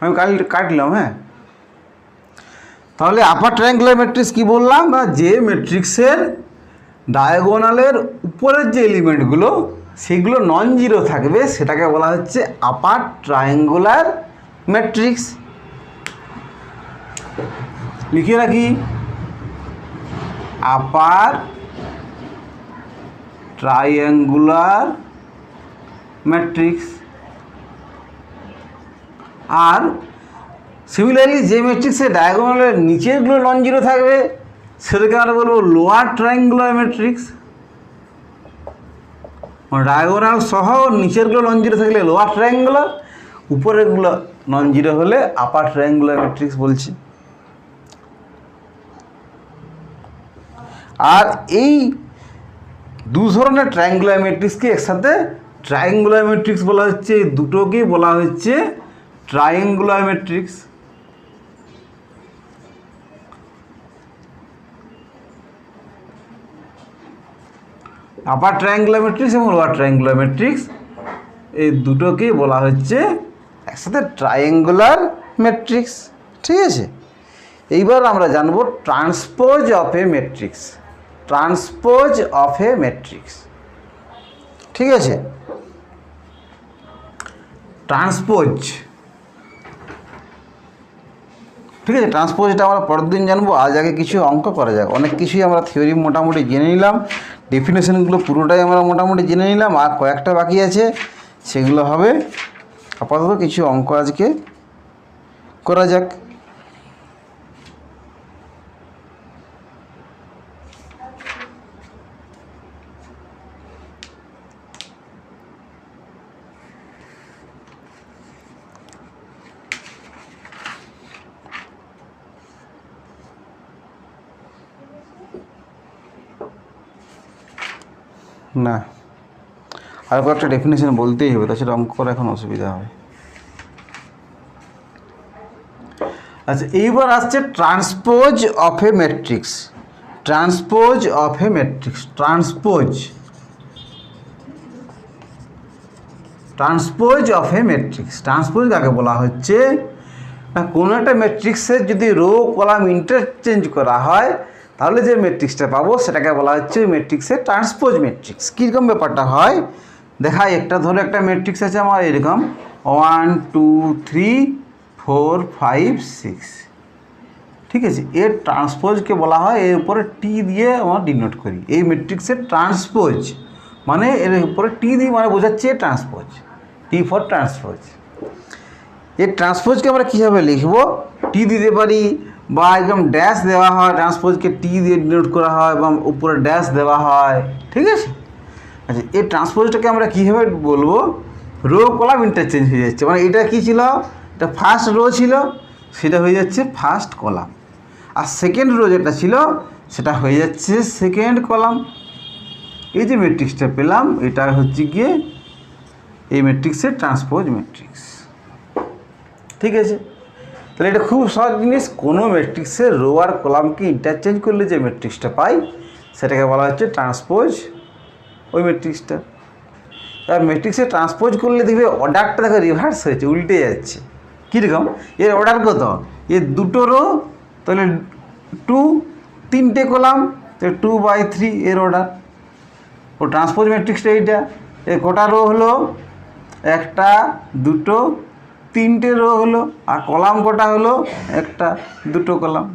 আমি কাটলাম। হ্যাঁ, তাহলে আপার ট্রায়াঙ্গুলার ম্যাট্রিক্স কি বললাম, না যে ম্যাট্রিক্সের ডায়াগোনালের উপরের যে এলিমেন্টগুলো সেগুলো নন জিরো থাকবে, সেটাকে বলা হচ্ছে আপার ট্রায়াঙ্গুলার ম্যাট্রিক্স। লিখে রাখি, আপার ট্রায়াঙ্গুলার ম্যাট্রিক্স। আর সিমিলারলি যে ম্যাট্রিক্সের ডায়াগোনালের নিচেরগুলো নন জিরো থাকবে, সেটাকে আমরা বলবো লোয়ার ট্রায়াঙ্গুলার ম্যাট্রিক্স। ডায়াগোনাল সহ নিচেরগুলো নন জিরো থাকলে লোয়ার ট্রায়াঙ্গুলার, উপরেরগুলো নন জিরো হলে আপার ট্রায়াঙ্গুলার ম্যাট্রিক্স বলছি। আর এই দু ধরনের ট্রায়াঙ্গুলার ম্যাট্রিক্সকে একসাথে ট্রায়াঙ্গুলার ম্যাট্রিক্স বলা হচ্ছে, দুটোকেই বলা হচ্ছে ট্রায়াঙ্গুলার ম্যাট্রিক্স। আপার ট্রায়াঙ্গুলার ম্যাট্রিক্স এবং লোয়ার ট্রায়াঙ্গুলার ম্যাট্রিক্স এই দুটোকেই বলা হচ্ছে একসাথে ট্রায়াঙ্গুলার ম্যাট্রিক্স। ঠিক আছে, এইবার আমরা জানব transpose of A matrix. Transpose of A matrix, ঠিক আছে, ট্রান্সপোজ। ঠিক আছে, ট্রান্সপোজটা আমরা পরের দিন জানবো। আজ আগে কিছু অঙ্ক করা যাক। অনেক কিছুই আমরা থিওরি মোটামুটি জেনে নিলাম, ডেফিনেশনগুলো পুরোটাই আমরা মোটামুটি জেনে নিলাম, আর কয়েকটা বাকি আছে, সেগুলো হবে। আপাতত কিছু অঙ্ক আজকে করা যাক। না, আর কয়েকটা ডেফিনেশন বলতেই হবে, তাছাড়া অঙ্ক করা এখন অসুবিধা হবে। আচ্ছা, এইবার আসছে transpose of A matrix. Transpose of A matrix, transpose, transpose of A matrix. Transpose কাকে বলা হচ্ছে, না কোনো একটা ম্যাট্রিক্সের যদি রো কলাম ইন্টারচেঞ্জ করা হয়, তাহলে যে ম্যাট্রিক্সটা পাবো সেটাকে বলা হচ্ছে ম্যাট্রিক্সের ট্রান্সপোজ ম্যাট্রিক্স। কীরকম ব্যাপারটা হয় দেখাই। একটা ধরো একটা ম্যাট্রিক্স আছে আমার এরকম 1 2 3 4 5 6, ঠিক আছে। এর ট্রান্সপোজকে বলা হয়, এর উপরে টি দিয়ে আমরা ডিনোট করি। এই ম্যাট্রিক্সের ট্রান্সপোজ মানে এর উপরে টি দিয়ে মানে বোঝাচ্ছে ট্রান্সপোজ, টি ফর ট্রান্সপোজ। এর ট্রান্সপোজকে আমরা কীভাবে লিখব, টি দিতে পারি, বা একদম ড্যাশ দেওয়া হয়, ট্রান্সপোজকে টি দিয়ে ডিনোট করা হয়, বা উপরে ড্যাশ দেওয়া হয়, ঠিক আছে। আচ্ছা, এই ট্রান্সপোজটাকে আমরা কীভাবে বলবো, রো কলাম ইন্টারচেঞ্জ হয়ে যাচ্ছে। মানে এটা কী ছিল, এটা ফার্স্ট রো ছিল, সেটা হয়ে যাচ্ছে ফার্স্ট কলাম, আর সেকেন্ড রো যেটা ছিল সেটা হয়ে যাচ্ছে সেকেন্ড কলাম। এই যে ম্যাট্রিক্সটা পেলাম, এটা হচ্ছে গিয়ে এই ম্যাট্রিক্সের ট্রান্সপোজ ম্যাট্রিক্স, ঠিক আছে। তাহলে এটা খুব সহজ জিনিস। কোনো ম্যাট্রিক্সের রো আর কলামকে ইন্টারচেঞ্জ করলে যে ম্যাট্রিক্সটা পাই সেটাকে বলা হচ্ছে ট্রান্সপোজ ওই ম্যাট্রিক্সটা। আর ম্যাট্রিক্সে ট্রান্সপোজ করলে দেখবে অর্ডারটা দেখো রিভার্স হয়েছে, উল্টে যাচ্ছে। কীরকম এর অর্ডার কত, এর দুটো রো, তাহলে 2, 3টে কলাম, তো 2/3 এর অর্ডার। ও ট্রান্সপোজ ম্যাট্রিক্সটা এইটা, এর কটা রো হলো, 1, 2, 3টে রো হলো, আর কলাম কটা হলো, 1, 2 কলাম।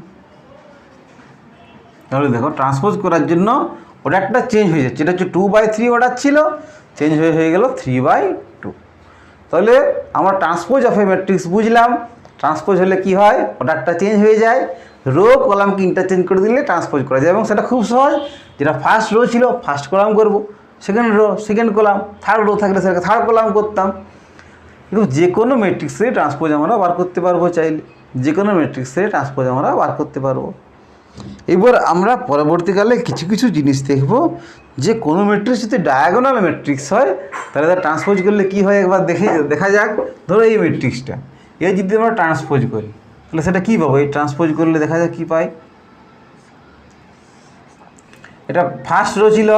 তাহলে দেখো ট্রান্সপোজ করার জন্য অর্ডারটা চেঞ্জ হয়ে যাচ্ছে, এটা হচ্ছে 2/3 অর্ডার ছিল, চেঞ্জ হয়ে গেল 3/2। তাহলে আমরা ট্রান্সপোজ অফ এ ম্যাট্রিক্স বুঝলাম, ট্রান্সপোজ হলে কি হয়, অর্ডারটা চেঞ্জ হয়ে যায়, রো কলামকে ইন্টারচেঞ্জ করে দিলে ট্রান্সপোজ করা যায়, এবং সেটা খুব সহজ। যেটা ফার্স্ট রো ছিল ফার্স্ট কলাম করব, second rho second column, third rho থাকলে সেটাকে থার্ড কলাম করতাম। কিন্তু যে কোনো ম্যাট্রিক্সে ট্রান্সপোজ আমরা বার করতে পারবো, চাইলে যে কোনো ম্যাট্রিক্সে ট্রান্সপোজ আমরা বার করতে পারবো। এবার আমরা পরবর্তীকালে কিছু কিছু জিনিস দেখব, যে কোনো ম্যাট্রিক্স যদি ডায়াগোনাল ম্যাট্রিক্স হয় তাহলে তার ট্রান্সপোজ করলে কি হয় একবার দেখা যাক। ধরো এই ম্যাট্রিক্সটা, এর যদি আমরা ট্রান্সপোজ করি তাহলে সেটা কী পাবো, এই ট্রান্সপোজ করলে দেখা যাক কী পাই। এটা ফার্স্ট রো ছিল,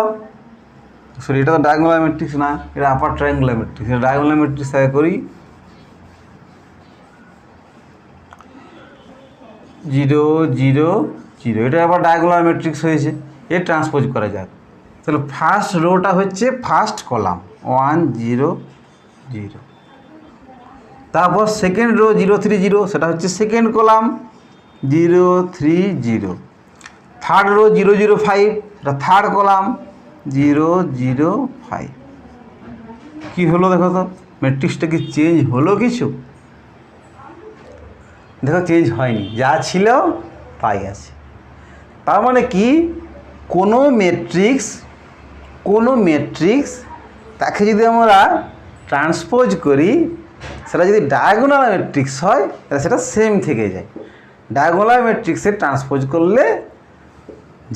সরি এটা তো ডায়াগোনাল ম্যাট্রিক্স না, এটা আপার ট্রায়াঙ্গুলার ম্যাট্রিক্স। এটা ডায়াগোনাল ম্যাট্রিক্স আগে করি, 0 0 0, এটা আবার ডায়াগোনাল ম্যাট্রিক্স হয়েছে, এর ট্রান্সপোজ করা যাক। তাহলে ফার্স্ট রোটা হচ্ছে ফার্স্ট কলাম 1 0 0, তারপর সেকেন্ড রো 0 3 0, সেটা হচ্ছে সেকেন্ড কলাম 0 3 0, থার্ড রো 0 0 5, এটা থার্ড কলাম 0 0 5। কী হলো দেখো তো, ম্যাট্রিক্সটা কি চেঞ্জ হলো কিছু? দেখো চেঞ্জ হয়নি, যা ছিল তাই আছে। তার মানে কি, কোনো ম্যাট্রিক্স তাকে যদি আমরা ট্রান্সপোজ করি, সেটা যদি ডায়াগোনাল ম্যাট্রিক্স হয় তাহলে সেটা সেম থেকে যায়। ডায়াগোনাল ম্যাট্রিক্সে ট্রান্সপোজ করলে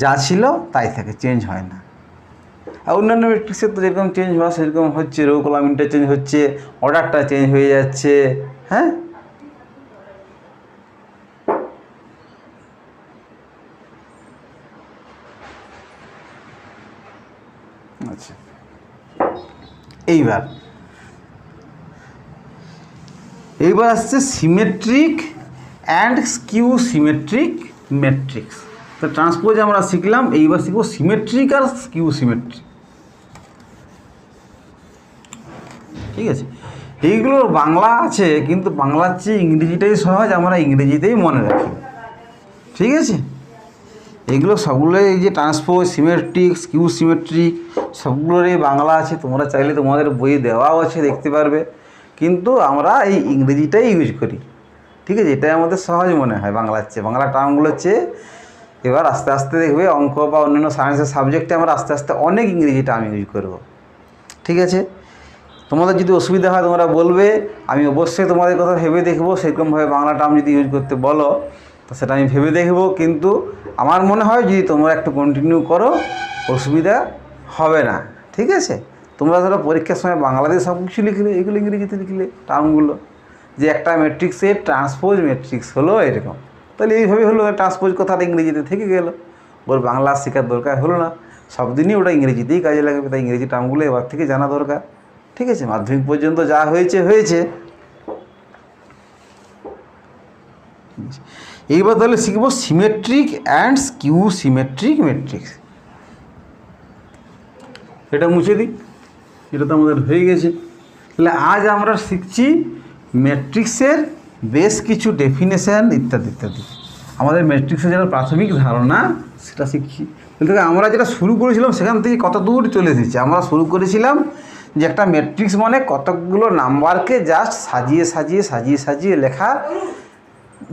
যা ছিল তাই থাকে, চেঞ্জ হয় না। আর অন্যান্য ম্যাট্রিক্সে তো যেরকম চেঞ্জ হওয়া সেরকম হচ্ছে, রো কলাম ইন্টারচেঞ্জ হচ্ছে, অর্ডারটা চেঞ্জ হয়ে যাচ্ছে। হ্যাঁ, আচ্ছা এইবার আসছে symmetric and skew symmetric matrix. তো ট্রান্সপোজ আমরা শিখলাম, এইবার শিখবো সিমেট্রিক আর স্কিউ সিমেট্রিক। ঠিক আছে, এইগুলোর বাংলা আছে, কিন্তু বাংলার চেয়ে ইংরেজিটাই সহজ, আমরা ইংরেজিতেই মনে রাখি। ঠিক আছে, এগুলো সবগুলোই, এই যে ট্রান্সপোজ, সিমেট্রিক, স্কিউ সিমেট্রিক, সবগুলোরই বাংলা আছে, তোমরা চাইলে তোমাদের বইয়ে দেওয়াও আছে, দেখতে পারবে, কিন্তু আমরা এই ইংরেজিটাই ইউজ করি। ঠিক আছে, এটাই আমাদের সহজ মনে হয় বাংলার চেয়ে, বাংলা টার্মগুলোর চেয়ে। এবার আস্তে আস্তে দেখবে অঙ্ক বা অন্যান্য সায়েন্সের সাবজেক্টে আমরা আস্তে আস্তে অনেক ইংরেজি টার্ম ইউজ করব। ঠিক আছে, তোমাদের যদি অসুবিধা হয় তোমরা বলবে, আমি অবশ্যই তোমাদের কথা ভেবে দেখবো, সেরকমভাবে বাংলা টার্ম যদি ইউজ করতে বলো তো সেটা আমি ভেবে দেখবো। কিন্তু আমার মনে হয় যদি তোমরা একটু কন্টিনিউ করো অসুবিধা হবে না। ঠিক আছে, তোমরা ধরো পরীক্ষার সময় বাংলাতে সব কিছু লিখলে, এগুলো ইংরেজিতে লিখলে টার্মগুলো, যে একটা ম্যাট্রিক্সের ট্রান্সপোজ ম্যাট্রিক্স হলো এরকম, তাহলে এইভাবে হলো, ট্রান্সপোজ কথাটা ইংরেজিতে থেকে গেল, ওর বাংলা শেখার দরকার হলো না, সব দিনই ওটা ইংরেজিতেই কাজে লাগবে। তাই ইংরেজি টার্মগুলো এবার থেকে জানা দরকার। ঠিক আছে, মাধ্যমিক পর্যন্ত যা হয়েছে। এইবার তাহলে শিখবো symmetric and skew symmetric matrix. এটা মুছে দিই, এটা তো আমাদের হয়ে গেছে। তাহলে আজ আমরা শিখছি ম্যাট্রিক্সের বেশ কিছু ডেফিনেশান ইত্যাদি ইত্যাদি। আমাদের ম্যাট্রিক্সের যেটা প্রাথমিক ধারণা সেটা শিখছি। তাহলে আমরা যেটা শুরু করেছিলাম সেখান থেকে কত দূর চলে এসেছি। আমরা শুরু করেছিলাম যে একটা ম্যাট্রিক্স মানে কতকগুলো নাম্বারকে জাস্ট সাজিয়ে সাজিয়ে সাজিয়ে সাজিয়ে লেখা,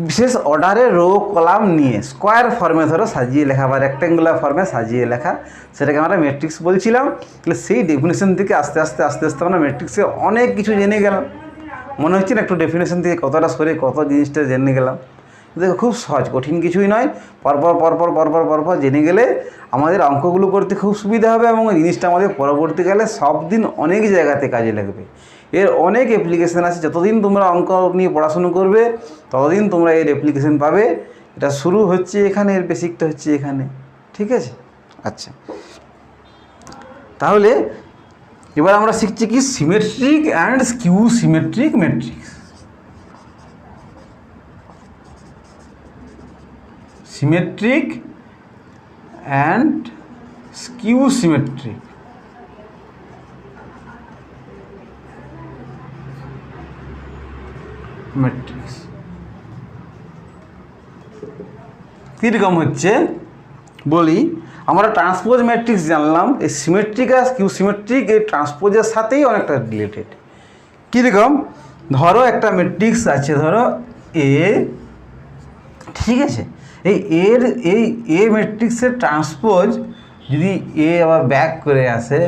বিশেষ অর্ডারে রো কলাম নিয়ে স্কোয়ার ফর্মে ধরো সাজিয়ে লেখা বা রেক্ট্যাঙ্গুলার ফর্মে সাজিয়ে লেখা, সেটাকে আমরা ম্যাট্রিক্স বলছিলাম। তাহলে সেই ডেফিনেশন থেকে আস্তে আস্তে আমরা ম্যাট্রিক্সে অনেক কিছু জেনে গেলাম। মনে হচ্ছে না একটু ডেফিনেশন থেকে কতটা সরে কত জিনিসটা জেনে গেলাম। দেখো খুব সহজ, কঠিন কিছুই নয়, পরপর জেনে গেলে আমাদের অঙ্কগুলো করতে খুব সুবিধা হবে, এবং এই জিনিসটা আমাদের পরবর্তীকালে সব দিন অনেক জায়গাতে কাজে লাগবে। এর অনেক অ্যাপ্লিকেশান আছে, যতদিন তোমরা অঙ্ক নিয়ে পড়াশুনো করবে ততদিন তোমরা এর অ্যাপ্লিকেশান পাবে। এটা শুরু হচ্ছে এখানে, এর বেসিকটা হচ্ছে এখানে। ঠিক আছে, আচ্ছা তাহলে এবার আমরা শিখছি কি symmetric and skew symmetric matrix. Symmetric and skew symmetric. Matrix কীরকম হচ্ছে বলি, আমরা ট্রান্সপোজ ম্যাট্রিক্স জানলাম, এই সিমেট্রিক আর স্কিউ সিমেট্রিক এই ট্রান্সপোজের সাথেই অনেকটা রিলেটেড। কীরকম, ধরো একটা ম্যাট্রিক্স আছে, ধরো এ, ঠিক আছে, এই এ ম্যাট্রিক্সের ট্রান্সপোজ যদি এ আবার ব্যাক করে আসে,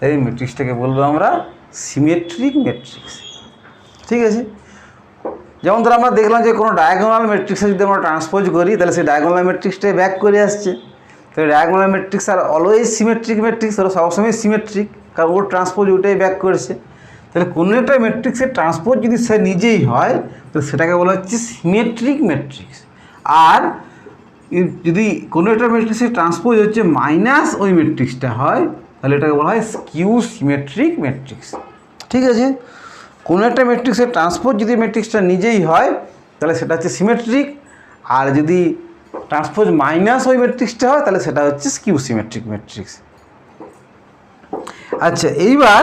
এই ম্যাট্রিক্সটাকে বলবো আমরা সিমেট্রিক ম্যাট্রিক্স। ঠিক আছে, যেমন ধরো আমরা দেখলাম যে কোনো ডায়াগোনাল ম্যাট্রিক্সে যদি আমরা ট্রান্সপোজ করি তাহলে সেই ডায়াগোনাল ম্যাট্রিক্সটাই ব্যাক করে আসছে। তাহলে diagonal matrix are always symmetric matrix, ওরা সবসময় সিমেট্রিক, কারণ ওর ট্রান্সপোজ ওটাই ব্যাক করেছে। তাহলে কোনো একটা ম্যাট্রিক্সের ট্রান্সপোজ যদি সে নিজেই হয় তো সেটাকে বলা হচ্ছে সিমেট্রিক ম্যাট্রিক্স। আর যদি কোনো একটা ম্যাট্রিক্সের ট্রান্সপোজ হচ্ছে মাইনাস ওই ম্যাট্রিক্সটা হয় তাহলে এটাকে বলা হয় স্কিউ সিমেট্রিক ম্যাট্রিক্স। ঠিক আছে, কোনো একটা ম্যাট্রিক্সের ট্রান্সপোজ যদি ম্যাট্রিক্সটা নিজেই হয় তাহলে সেটা হচ্ছে সিমেট্রিক, আর যদি ট্রান্সপোজ মাইনাস ওই ম্যাট্রিক্সটা হয় তাহলে সেটা হচ্ছে স্কিউ সিমেট্রিক ম্যাট্রিক্স। আচ্ছা, এইবার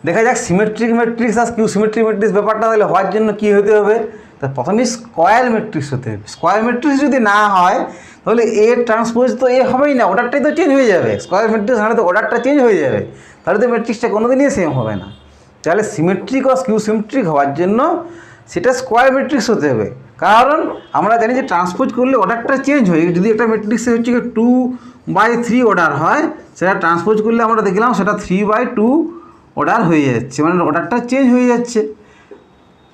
দেখা যাক সিমেট্রিক ম্যাট্রিক্স আর স্কিউ সিমেট্রিক ম্যাট্রিক্স ব্যাপারটা তাহলে হওয়ার জন্য কী হতে হবে, তা প্রথমে স্কোয়ার ম্যাট্রিক্স হতে হবে। স্কোয়ার ম্যাট্রিক্স যদি না হয় তাহলে এ ট্রান্সপোজ তো এ হবেই না, অর্ডারটাই তো চেঞ্জ হয়ে যাবে। স্কোয়ার ম্যাট্রিক্স হলে তো অর্ডারটা চেঞ্জ হয়ে যাবে, তাহলে তো ম্যাট্রিক্সটা কোনোদিনই সেম হবে না। তাহলে সিমেট্রিক ও স্কিউ সিমেট্রিক হওয়ার জন্য সেটা স্কোয়ার ম্যাট্রিক্স হতে হবে, কারণ আমরা জানি যে ট্রান্সপোজ করলে অর্ডারটা চেঞ্জ হয়। যদি একটা ম্যাট্রিক্সে হচ্ছে 2/3 অর্ডার হয়, সেটা ট্রান্সপোজ করলে আমরা দেখলাম সেটা 3/2 অর্ডার হয়ে যাচ্ছে, মানে অর্ডারটা চেঞ্জ হয়ে যাচ্ছে।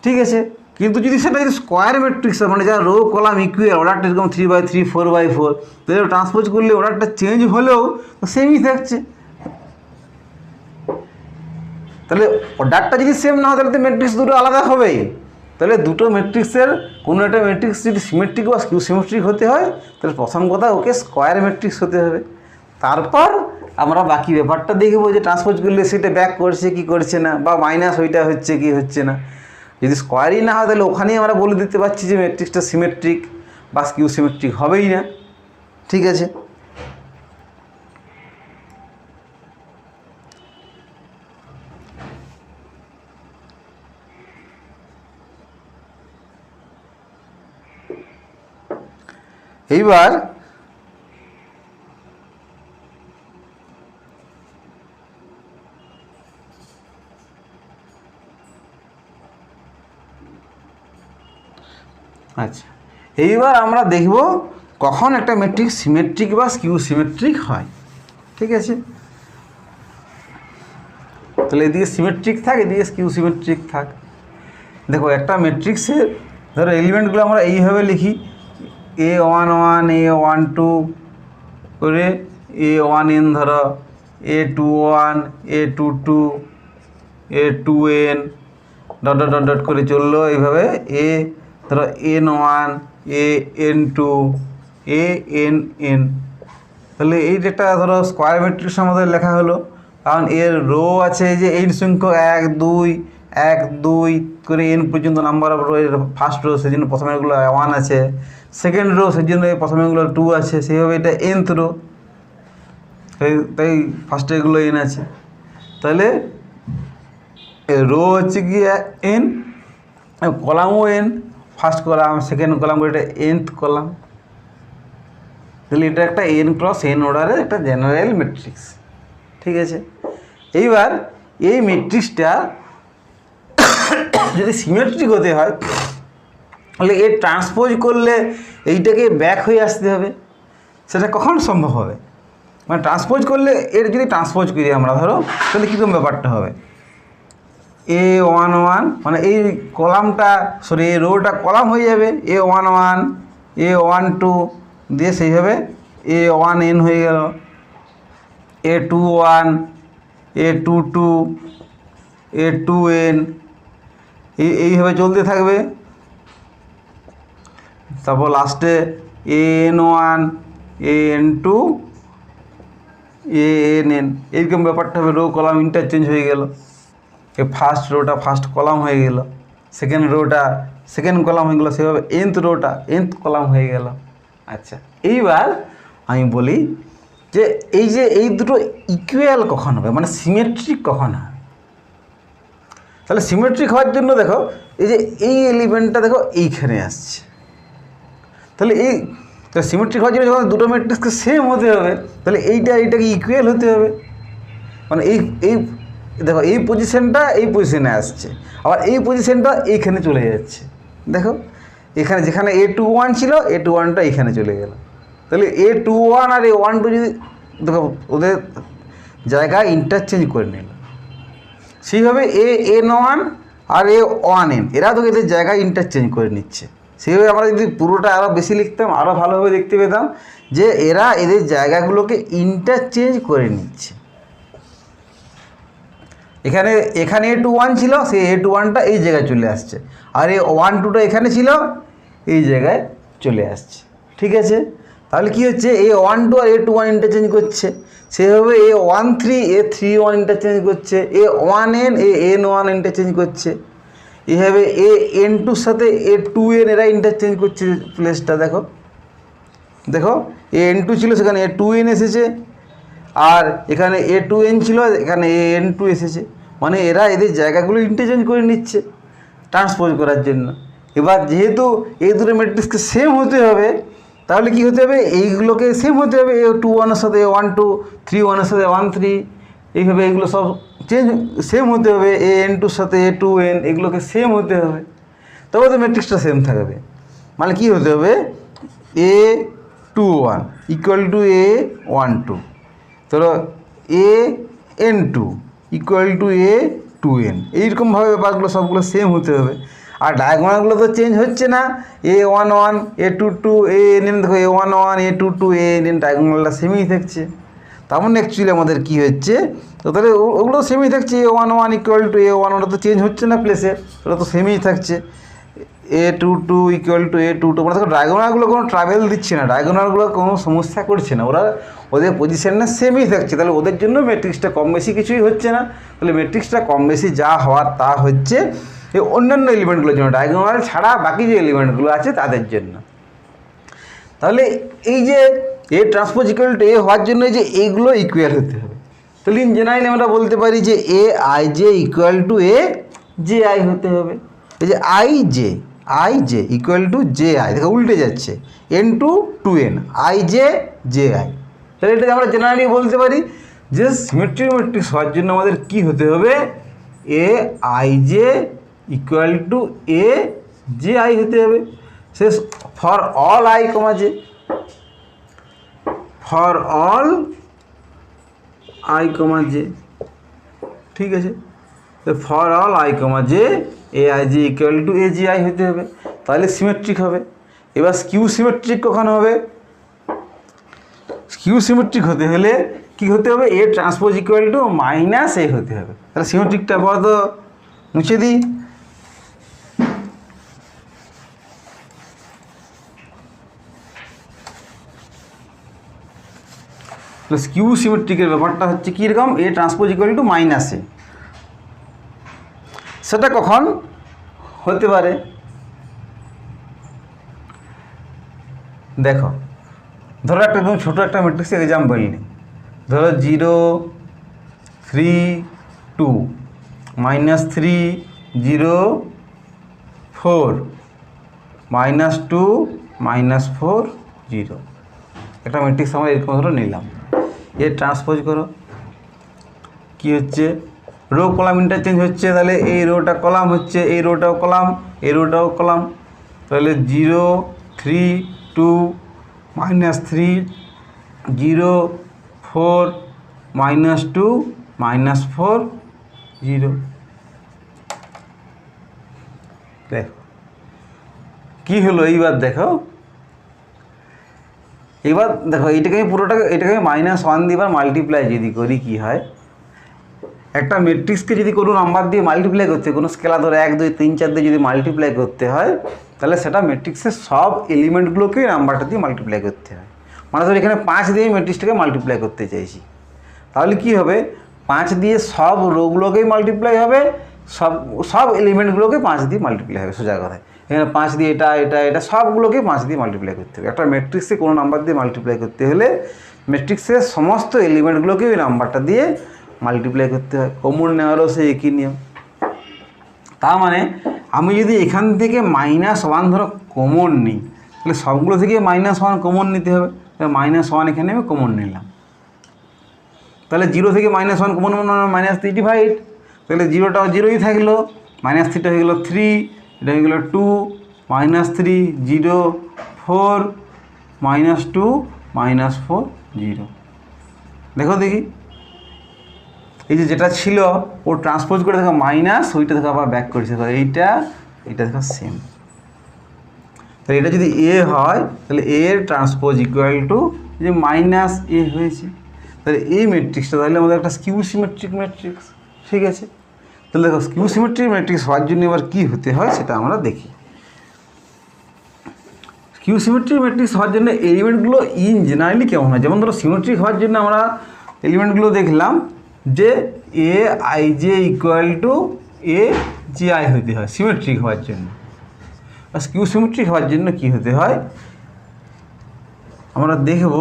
ঠিক আছে, কিন্তু যদি সেটা যদি স্কোয়ার ম্যাট্রিক্স হয়, মানে যারা রো কলাম ইকুয়াল, অর্ডারটা এরকম 3/3 4/4, তাহলে ট্রান্সপোজ করলে অর্ডারটা চেঞ্জ হলেও সেমই থাকছে। তাহলে অর্ডারটা যদি সেম না হয় তাহলে তো ম্যাট্রিক্স দুটো আলাদা হবেই। তাহলে দুটো ম্যাট্রিক্সের কোনো একটা ম্যাট্রিক্স যদি সিমেট্রিক বা স্কিউ সিমেট্রিক হতে হয় তাহলে প্রথম কথা ওকে স্কোয়ার ম্যাট্রিক্স হতে হবে। তারপর আমরা বাকি ব্যাপারটা দেখবো যে ট্রান্সপোজ করলে সেটা ব্যাক করছে কি করছে না, বা মাইনাস ওইটা হচ্ছে কি হচ্ছে না। যদি স্কোয়ারই না হয় তাহলে ওখানেই আমরা বলে দিতে পারছি যে ম্যাট্রিক্সটা সিমেট্রিক বা স্কিউ সিমেট্রিক হবেই না। ঠিক আছে, এইবার আচ্ছা, এইবার আমরা দেখব কখন একটা ম্যাট্রিক্স সিমেট্রিক বা স্কিউ সিমেট্রিক হয়। ঠিক আছে, তাহলে এদিকে সিমেট্রিক থাক, এদিকে স্কিউ সিমেট্রিক থাক। দেখো একটা ম্যাট্রিক্সের ধরো এলিমেন্টগুলো আমরা এইভাবে লিখি, A11 A12 করে A1n, ধরো A21 A22 A2n dot dot dot dot করে চললো এইভাবে। এ ধরো N1 AN2 ANN, তাহলে এই যেটা ধরো স্কোয়ার ম্যাট্রিক্স আমাদের লেখা হলো, কারণ এর রো আছে যে n সংখ্যক 1 2 1 2 করে n পর্যন্ত নাম্বার অফ রো। এর ফার্স্ট রো সেই জন্য প্রথমে এগুলো 1 আছে, সেকেন্ড রো সেই জন্য প্রথমে এগুলো 2 আছে, সেইভাবে এটা nth রো, তাই ফার্স্টে এগুলো n আছে। তাহলে রো হচ্ছে কি n, কলামও n, first column second column করে এটা nth কলাম। তাহলে এটা একটা n ক্রস n অর্ডারের একটা জেনারেল ম্যাট্রিক্স। ঠিক আছে, এইবার এই ম্যাট্রিক্সটা যদি সিমেট্রিক হতে হয় তাহলে এর ট্রান্সপোজ করলে এইটাকে ব্যাক হয়ে আসতে হবে। সেটা কখন সম্ভব হবে, মানে ট্রান্সপোজ করলে এর যদি ট্রান্সপোজ করি আমরা ধরো, তাহলে কীরকম ব্যাপারটা হবে, A11 মানে এই কলামটা সরি এই রোটা কলাম হয়ে যাবে, A11 A12 দিয়ে সেইভাবে A1n হয়ে গেল, A21 A22 A2n, এইভাবে চলতে থাকবে। তারপর লাস্টে AN1 AN2 ANN, এইরকম ব্যাপারটা হবে। রো কলাম ইন্টারচেঞ্জ হয়ে গেল, এই ফার্স্ট রোটা ফার্স্ট কলাম হয়ে গেল, সেকেন্ড রোটা সেকেন্ড কলাম হয়ে গেলো, সেভাবে nth রোটা nth কলাম হয়ে গেল। আচ্ছা, এইবার আমি বলি যে এই দুটো ইকুয়াল কখন হবে, মানে সিমেট্রিক কখন হয়। তাহলে সিমেট্রিক হওয়ার জন্য দেখো এই এলিমেন্টটা দেখো এইখানে আসছে, তাহলে সিমেট্রিক হওয়ার জন্য যখন দুটো ম্যাট্রিক্সকে সেম হতে হবে, তাহলে এইটাকে ইকুয়াল হতে হবে। মানে এই দেখো এই পজিশনটা এই পজিশনে আসছে, আবার এই পজিশনটা এইখানে চলে যাচ্ছে। দেখো এখানে যেখানে A21 ছিল A21টা এখানে চলে গেল, তাহলে A21 আর A12 যদি দেখো ওদের জায়গায় ইন্টারচেঞ্জ করে নিল, সেইভাবে AN1 আর A1N এরা তো এদের জায়গায় ইন্টারচেঞ্জ করে নিচ্ছে। সেইভাবে আমরা যদি পুরোটা আরও বেশি লিখতাম আরও ভালোভাবে দেখতে পেতাম যে এরা এদের জায়গাগুলোকে ইন্টারচেঞ্জ করে নিচ্ছে। এখানে A21 ছিল, সেই A21টা এই জায়গায় চলে আসছে, আর A12টা এখানে ছিল এই জায়গায় চলে আসছে। ঠিক আছে, তাহলে কি হচ্ছে A12 আর A21 ইন্টারচেঞ্জ করছে, সেভাবে A13 A31 ইন্টারচেঞ্জ করছে, A1N AN1 ইন্টারচেঞ্জ করছে, এইভাবে AN2-র সাথে A2N এরা ইন্টারচেঞ্জ করছে প্লেসটা। দেখো AN2 ছিল সেখানে A2N এসেছে, আর এখানে A2N ছিল এখানে AN2 এসেছে, মানে এরা এদের জায়গাগুলো ইন্টারচেঞ্জ করে নিচ্ছে ট্রান্সপোজ করার জন্য। এবার যেহেতু এই দুটো ম্যাট্রিক্সকে সেম হতে হবে, তাহলে কি হতে হবে, এইগুলোকে সেম হতে হবে, A21 এর সাথে A12, 31 এর সাথে 13, এইভাবে এগুলো সব সেম হতে হবে, AN2-র সাথে A2N এগুলোকে সেম হতে হবে, তবে তো ম্যাট্রিক্সটা সেম থাকবে। মানে কি হতে হবে, A21 ইকুয়াল টু A12, ধরো AN2 ইকুয়াল টু A2N, এইরকমভাবে ব্যাপারগুলো সবগুলো সেম হতে হবে। আর ডায়াগোনালগুলো তো চেঞ্জ হচ্ছে না, A11 A22 ANN, দেখো A11 A22 ANN ডায়াগোনালটা সেমই থাকছে। তার মানে অ্যাকচুয়ালি আমাদের কী হচ্ছে, তো তাহলে ওগুলো সেমই থাকছে, A11 ইকুয়াল টু A1, ওটা তো চেঞ্জ হচ্ছে না প্লেসে, ওটা তো সেমই থাকছে। A22 ইকুয়াল টু A22, মানে দেখো ডায়াগোনালগুলো কোনো ট্রাভেল দিচ্ছে না, ডায়াগোনালগুলো কোনো সমস্যা করছে না, ওদের পজিশনে সেমই থাকছে, তাহলে ওদের জন্য ম্যাট্রিক্সটা কম বেশি কিছুই হচ্ছে না। তাহলে ম্যাট্রিক্সটা কম বেশি যা হওয়ার তা হচ্ছে এই অন্যান্য এলিমেন্টগুলোর জন্য, ডায়াগোনাল ছাড়া বাকি যে এলিমেন্টগুলো আছে তাদের জন্য। তাহলে এই যে A transpose equal to A হওয়ার জন্য যে এইগুলো ইকুয়াল হতে হবে, তাহলে ইন জেনারেলি আমরা বলতে পারি যে AIJ ইকুয়াল টু AJI হতে হবে। এই যে IJ ইকুয়াল টু JI, দেখো উল্টে যাচ্ছে, N2 2N IJ JI, তাহলে এটা আমরা জেনারেলি বলতে পারি যে সিমেট্রিক ম্যাট্রিক্স হওয়ার জন্য আমাদের কি হতে হবে, AIJ ইকুয়াল টু AJI হতে হবে। Say for all I, J, for all I, J, ঠিক আছে, তো for all I, J AIJ equal to AJI হতে হবে, তাহলে সিমেট্রিক হবে। এবার স্কিউ সিমেট্রিক কখন হবে, স্কিউ সিমেট্রিক হতে হলে কী হতে হবে, A transpose equal to minus A হতে হবে। তাহলে সিমেট্রিকটা বড় মুছে দিই, তাহলে স্কিউ সিমেট্রিকের ব্যাপারটা হচ্ছে কীরকম, A transpose equal to minus A, সেটা কখন হতে পারে, দেখো ধরো একটা একদম ছোটো একটা ম্যাট্রিক্সের এক্সাম্পল নিই, ধরো 0 3 2 -3 0 4 -2 -4 0, একটা ম্যাট্রিক্স আমরা এরকম ধরো নিলাম। এর ট্রান্সপোজ করো, কি হচ্ছে, রো কলাম ইন্টারচেঞ্জ হচ্ছে, তাহলে এই রোটা কলাম হচ্ছে, এই রোটাও কলাম, এই রোটাও কলাম, তাহলে 0 3 2 -3 0 4 -2 -4 0, দেখো কী হলো। এইবার দেখো এটাকে পুরোটাকে এটাকে -1 দিয়ে এবার মাল্টিপ্লাই যদি করি কী হয়, একটা ম্যাট্রিক্সকে যদি কোনো নাম্বার দিয়ে মাল্টিপ্লাই করতে হয়, কোনো স্কেলার ধরো 1 2 3 4 দিয়ে যদি মাল্টিপ্লাই করতে হয়, তাহলে সেটা ম্যাট্রিক্সের সব এলিমেন্টগুলোকেই নাম্বারটা দিয়ে মাল্টিপ্লাই করতে হয়। মানে ধর এখানে 5 দিয়ে ম্যাট্রিক্সটাকে মাল্টিপ্লাই করতে চাইছি, তাহলে কি হবে, 5 দিয়ে সব রোগুলোকেই মাল্টিপ্লাই হবে, সব সব এলিমেন্টগুলোকে 5 দিয়ে মাল্টিপ্লাই হবে সোজা কথায়। এখানে 5 দিয়ে এটা সবগুলোকে 5 দিয়ে মাল্টিপ্লাই করতে হবে। একটা ম্যাট্রিক্সে কোনো নাম্বার দিয়ে মাল্টিপ্লাই করতে হলে ম্যাট্রিক্সের সমস্ত এলিমেন্টগুলোকে ওই নাম্বারটা দিয়ে মাল্টিপ্লাই করতে হয়। কমন নেওয়ারও সেই একই নিয়ম। তার মানে আমি যদি এখান থেকে -1 ধরো কমন নিই, তাহলে সবগুলো থেকে -1 কমন নিতে হবে। তাহলে -1 এখানে আমি কমন নিলাম, তাহলে 0 থেকে -1 কমন -3 ডিভাইড, তাহলে 0টাও 0ই থাকলো, -3টা হয়ে গেলো 3, এটা হয়ে গেলো 2, -3 0 4 -2 -4 0। দেখো দেখি এই যেটা ছিল ও ট্রান্সপোজ করে দেখো মাইনাস, ওইটা দেখো আবার ব্যাক করেছে, এইটা দেখো সেম। তাহলে এটা যদি এ হয় তাহলে এ এর ট্রান্সপোজ ইকুয়াল টু যে -a হয়েছে। তাহলে এই ম্যাট্রিক্সটা তাহলে আমাদের একটা স্কিউ সিমেট্রিক ম্যাট্রিক্স, ঠিক আছে। তাহলে দেখো স্কিউ সিমেট্রিক ম্যাট্রিক্স হওয়ার জন্য এবার কী হতে হয় সেটা আমরা দেখি। স্কিউ সিমেট্রিক ম্যাট্রিক্স হওয়ার জন্য এলিমেন্টগুলো ইন জেনারেলি কেমন হয়, যেমন ধরো সিমেট্রিক হওয়ার জন্য আমরা এলিমেন্টগুলো দেখলাম যে aij ইকুয়াল টু aji হতে হয় সিমেট্রিক হওয়ার জন্য। আর স্কিউ সিমেট্রিক হওয়ার জন্য কী হতে হয় আমরা দেখব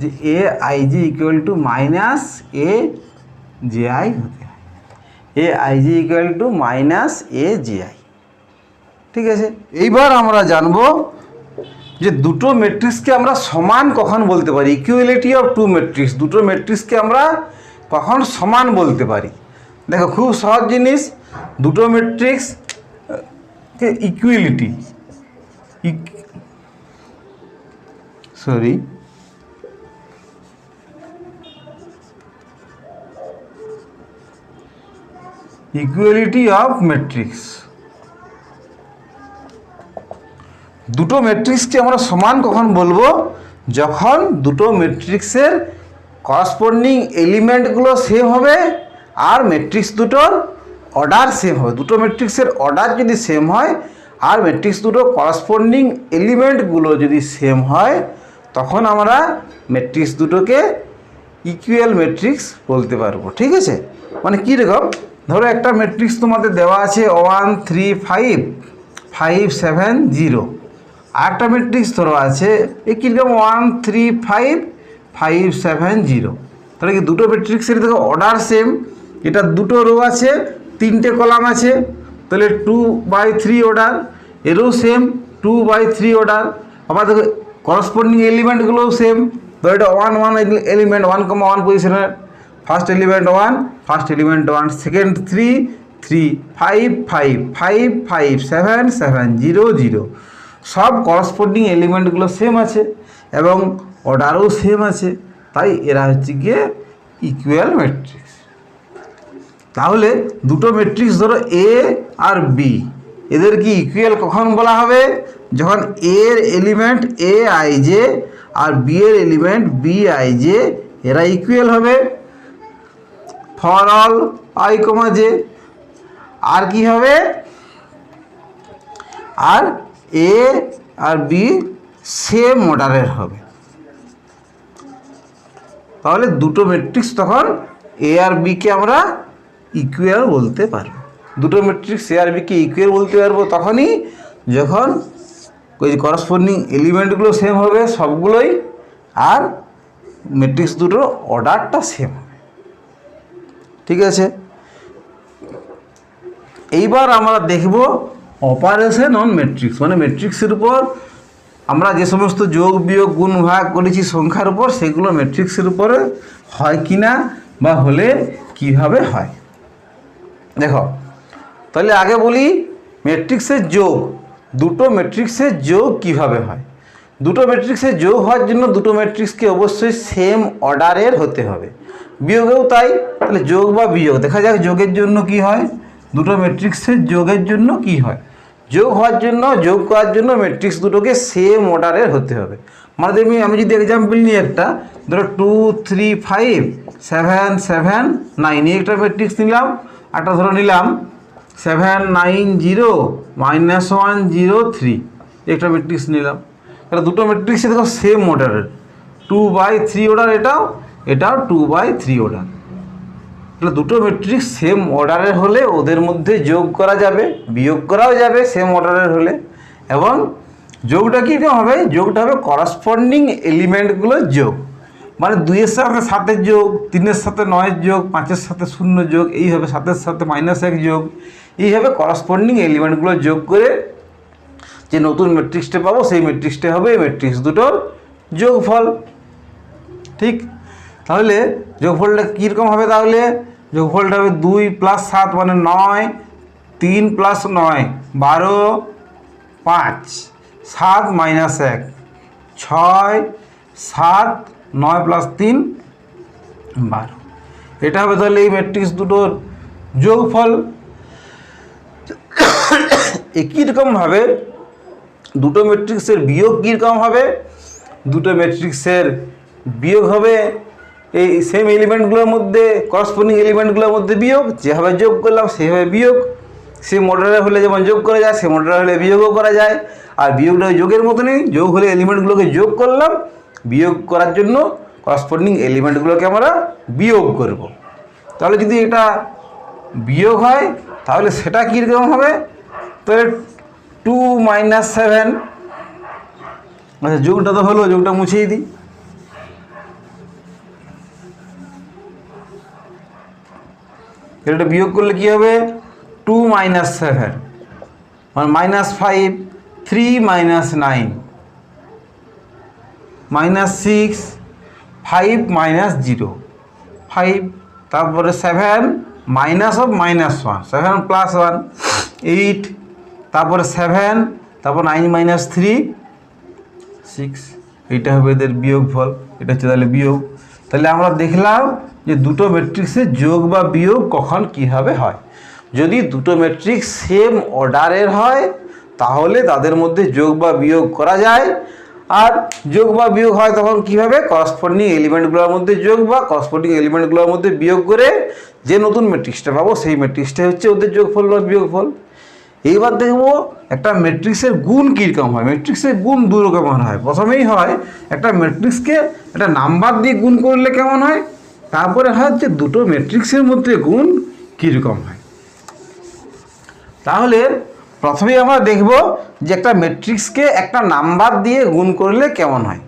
যে aij ইকুয়াল টু -aji হতে হয়, aij ইকুয়াল টু -aji, ঠিক আছে। এইবার আমরা জানবো যে দুটো ম্যাট্রিক্সকে আমরা সমান কখন বলতে পারি, ইকুয়ালিটি অফ টু ম্যাট্রিক্স, দুটো ম্যাট্রিক্সকে আমরা কখন সমান বলতে পারি। দেখো খুব সহজ জিনিস, দুটো matrix equality equality of matrix, দুটো ম্যাট্রিক্সকে আমরা সমান কখন বলবো, যখন দুটো ম্যাট্রিক্সের করসপন্ডিং এলিমেন্টগুলো সেম হবে আর ম্যাট্রিক্স দুটোর অর্ডার সেম হবে। দুটো ম্যাট্রিক্সের অর্ডার যদি সেম হয় আর ম্যাট্রিক্স দুটোর করসপন্ডিং এলিমেন্টগুলো যদি সেম হয়, তখন আমরা ম্যাট্রিক্স দুটোকে ইকুয়াল ম্যাট্রিক্স বলতে পারবো, ঠিক আছে। মানে কীরকম, ধরো একটা ম্যাট্রিক্স তোমাদের দেওয়া আছে 1 3 5 5 7 0, আর একটা ম্যাট্রিক্স ধরো আছে এই কীরকম 1 3 5 5 7 0। তাহলে কি দুটো ম্যাট্রিক্সের দেখো অর্ডার সেম, এটা দুটো রো আছে 3টে কলাম আছে, তাহলে 2/3 অর্ডার, এরও সেম 2/3 অর্ডার। আবার দেখো করসপন্ডিং এলিমেন্টগুলোও সেম, তো এটা 1 1 এলিমেন্ট 1,1 পজিশনের, first element 1 first element 1, second 3 3 5 5 5 5 7 7 0 0, সব করসপন্ডিং এলিমেন্টগুলো সেম আছে এবং অর্ডারও সেম আছে, তাই এরা হচ্ছে গিয়ে ইকুয়াল ম্যাট্রিক্স। তাহলে দুটো ম্যাট্রিক্স ধরো এ আর বি, এদের কি ইকুয়াল কখন বলা হবে, যখন এ এর এলিমেন্ট aij আর বি এর এলিমেন্ট bij এরা ইকুয়াল হবে ফর অল i, j। আর কি হবে, আর এ আর বি সেম অর্ডারের হবে, তাহলে দুটো ম্যাট্রিক্স তখন এ আর বিকে আমরা ইকুয়াল বলতে পারবো। দুটো ম্যাট্রিক্স এ আর বিকে ইকুয়াল বলতে পারবো তখনই যখন ওই করসপন্ডিং এলিমেন্টগুলো সেম হবে সবগুলোই, আর ম্যাট্রিক্স দুটোর অর্ডারটা সেম হবে, ঠিক আছে। এইবার আমরা দেখব অপারেশন অন ম্যাট্রিক্স, মানে ম্যাট্রিক্সের উপর আমরা যে সমস্ত যোগ বিয়োগ গুণ ভাগ করেছি সংখ্যার উপর, সেগুলো ম্যাট্রিক্সের উপরে হয় কি না বা হলে কিভাবে হয়। দেখো তাহলে আগে বলি ম্যাট্রিক্সের যোগ, দুটো ম্যাট্রিক্সের যোগ কিভাবে হয়। দুটো ম্যাট্রিক্সের যোগ হওয়ার জন্য দুটো ম্যাট্রিক্সকে অবশ্যই সেম অর্ডারের হতে হবে, বিয়োগেও তাই। তাহলে যোগ বা বিয়োগ দেখা যাক যোগের জন্য কি হয়, দুটো ম্যাট্রিক্সের যোগের জন্য কি হয়। যোগ হওয়ার জন্য, যোগ করার জন্য ম্যাট্রিক্স দুটোকে সেম অর্ডারের হতে হবে। মানে আমি যদি এক্সাম্পল নিই একটা, ধরো 2 3 5 7 7 9, এই একটা ম্যাট্রিক্স নিলাম। একটা ধরো নিলাম 7 9 0 -1 0 3, একটা ম্যাট্রিক্স নিলাম। তাহলে দুটো ম্যাট্রিক্সে দেখো সেম অর্ডারের, 2/3 অর্ডার, এটাও 2/3 অর্ডার। তাহলে দুটো ম্যাট্রিক্স সেম অর্ডারের হলে ওদের মধ্যে যোগ করা যাবে, বিয়োগ করাও যাবে সেম অর্ডারের হলে। এবং যোগটা কীরকম হবে? যোগটা হবে করাসপন্ডিং এলিমেন্টগুলোর যোগ, মানে 2-এর সাথে 7-এর যোগ, 3-এর সাথে 9-এর যোগ, 5-এর সাথে 0 যোগ, এইভাবে 7-এর সাথে -1 যোগ, এইভাবে করাসপন্ডিং এলিমেন্টগুলো যোগ করে যে নতুন ম্যাট্রিক্সটা পাবো সেই ম্যাট্রিক্সটা হবে এই ম্যাট্রিক্স দুটোর যোগফল। ঠিক, তাহলে যোগফলটা কীরকম হবে? তাহলে যোগফলটা হবে 2 + 7 মানে 9, 3 + 9 12, 5 7 - 1 6 7 9 + 3 12, এটা হবে তাহলে এই ম্যাট্রিক্স দুটোর যোগফল। একই রকমভাবে দুটো ম্যাট্রিক্সের বিয়োগ কীরকম হবে? দুটো ম্যাট্রিক্সের বিয়োগ হবে এই সেম এলিমেন্টগুলোর মধ্যে, করসপন্ডিং এলিমেন্টগুলোর মধ্যে বিয়োগ, যেভাবে যোগ করলাম সেইভাবে বিয়োগ। সেম অর্ডারে হলে যেমন যোগ করা যায়, সেম অর্ডারে হলে বিয়োগও করা যায়। আর বিয়োগটা যোগের মতনই, যোগ হলে এলিমেন্টগুলোকে যোগ করলাম, বিয়োগ করার জন্য করসপন্ডিং এলিমেন্টগুলোকে আমরা বিয়োগ করব। তাহলে যদি এটা বিয়োগ হয় তাহলে সেটা কীরকম হবে? তাহলে 2 - 7, আচ্ছা যোগটা তো হলো, যোগটা মুছেই দিই। এটা বিয়োগ করলে কী হবে? 2 - 7 মানে -5, 3 - 9 -6, 5 - 0 5, তারপরে 7 -1 7 + 1 8, তারপরে 7, তারপর 9 - 3 6, এইটা হবে এদের বিয়োগফল। এটা হচ্ছে তাহলে বিয়োগ। তাহলে আমরা দেখলাম যে দুটো ম্যাট্রিক্সের যোগ বা বিয়োগ কখন কীভাবে হয়। যদি দুটো ম্যাট্রিক্স সেম অর্ডারের হয় তাহলে তাদের মধ্যে যোগ বা বিয়োগ করা যায়। আর যোগ বা বিয়োগ হয় তখন কীভাবে? করসপন্ডিং এলিমেন্টগুলোর মধ্যে যোগ বা করসপন্ডিং এলিমেন্টগুলোর মধ্যে বিয়োগ করে যে নতুন ম্যাট্রিক্সটা পাবো সেই ম্যাট্রিক্সটাই হচ্ছে ওদের যোগফল বা বিয়োগফল। এইবার দেখবো একটা ম্যাট্রিক্সের গুণ কীরকম হয়। ম্যাট্রিক্সের গুণ দু রকমের হয়। প্রথমেই হয় একটা ম্যাট্রিক্সকে একটা নাম্বার দিয়ে গুণ করলে কেমন হয়, তারপরে হয় যে দুটো ম্যাট্রিক্সের মধ্যে গুণ কীরকম হয়। তাহলে প্রথমেই আমরা দেখব যে একটা ম্যাট্রিক্সকে একটা নাম্বার দিয়ে গুণ করলে কেমন হয়।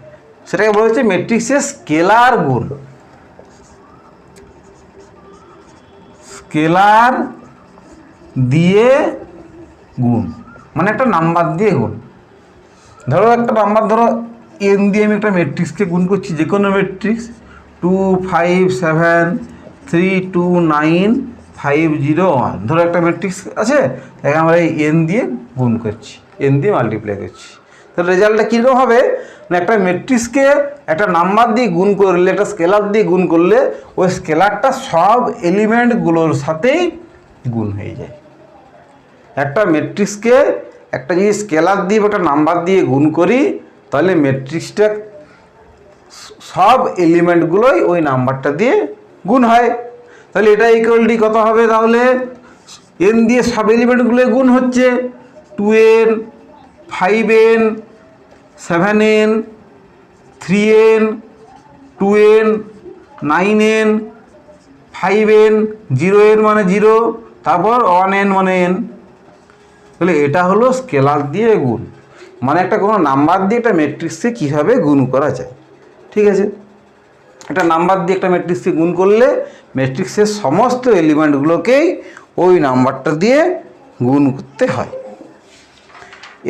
সেটাকে বলা হচ্ছে ম্যাট্রিক্সের স্কেলার গুণ। স্কেলার দিয়ে গুণ মানে একটা নাম্বার দিয়ে গুণ। ধরো একটা নাম্বার, ধরো n দিয়ে আমি একটা ম্যাট্রিক্সকে গুণ করছি, যে কোনো ম্যাট্রিক্স 2 5 7 3 2 9 5 0 1, ধরো একটা ম্যাট্রিক্স আছে, তাকে আমরা এই n দিয়ে গুণ করছি, n দিয়ে মাল্টিপ্লাই করছি। তাহলে রেজাল্টটা কীরকম হবে? মানে একটা ম্যাট্রিক্সকে একটা নাম্বার দিয়ে গুণ করলে, একটা স্কেলার দিয়ে গুণ করলে ওই স্কেলারটা সব এলিমেন্টগুলোর সাথেই গুণ হয়ে যায়। একটা ম্যাট্রিক্সকে একটা যদি স্কেলার দিয়ে বা একটা নাম্বার দিয়ে গুণ করি তাহলে ম্যাট্রিক্সটা সব এলিমেন্টগুলোই ওই নাম্বারটা দিয়ে গুণ হয়। তাহলে এটা ইকুয়ালটি কত হবে? তাহলে n দিয়ে সব এলিমেন্টগুলোই গুণ হচ্ছে, 2n 5n 7n 3n 2n 9n 5n 0n মানে 0, তারপর 1n মানে n। তাহলে এটা হলো স্কেলার দিয়ে গুণ, মানে একটা কোনো নাম্বার দিয়ে একটা ম্যাট্রিক্সকে কীভাবে গুণ করা যায়। ঠিক আছে, একটা নাম্বার দিয়ে একটা ম্যাট্রিক্সকে গুণ করলে ম্যাট্রিক্সের সমস্ত এলিমেন্টগুলোকেই ওই নাম্বারটা দিয়ে গুণ করতে হয়।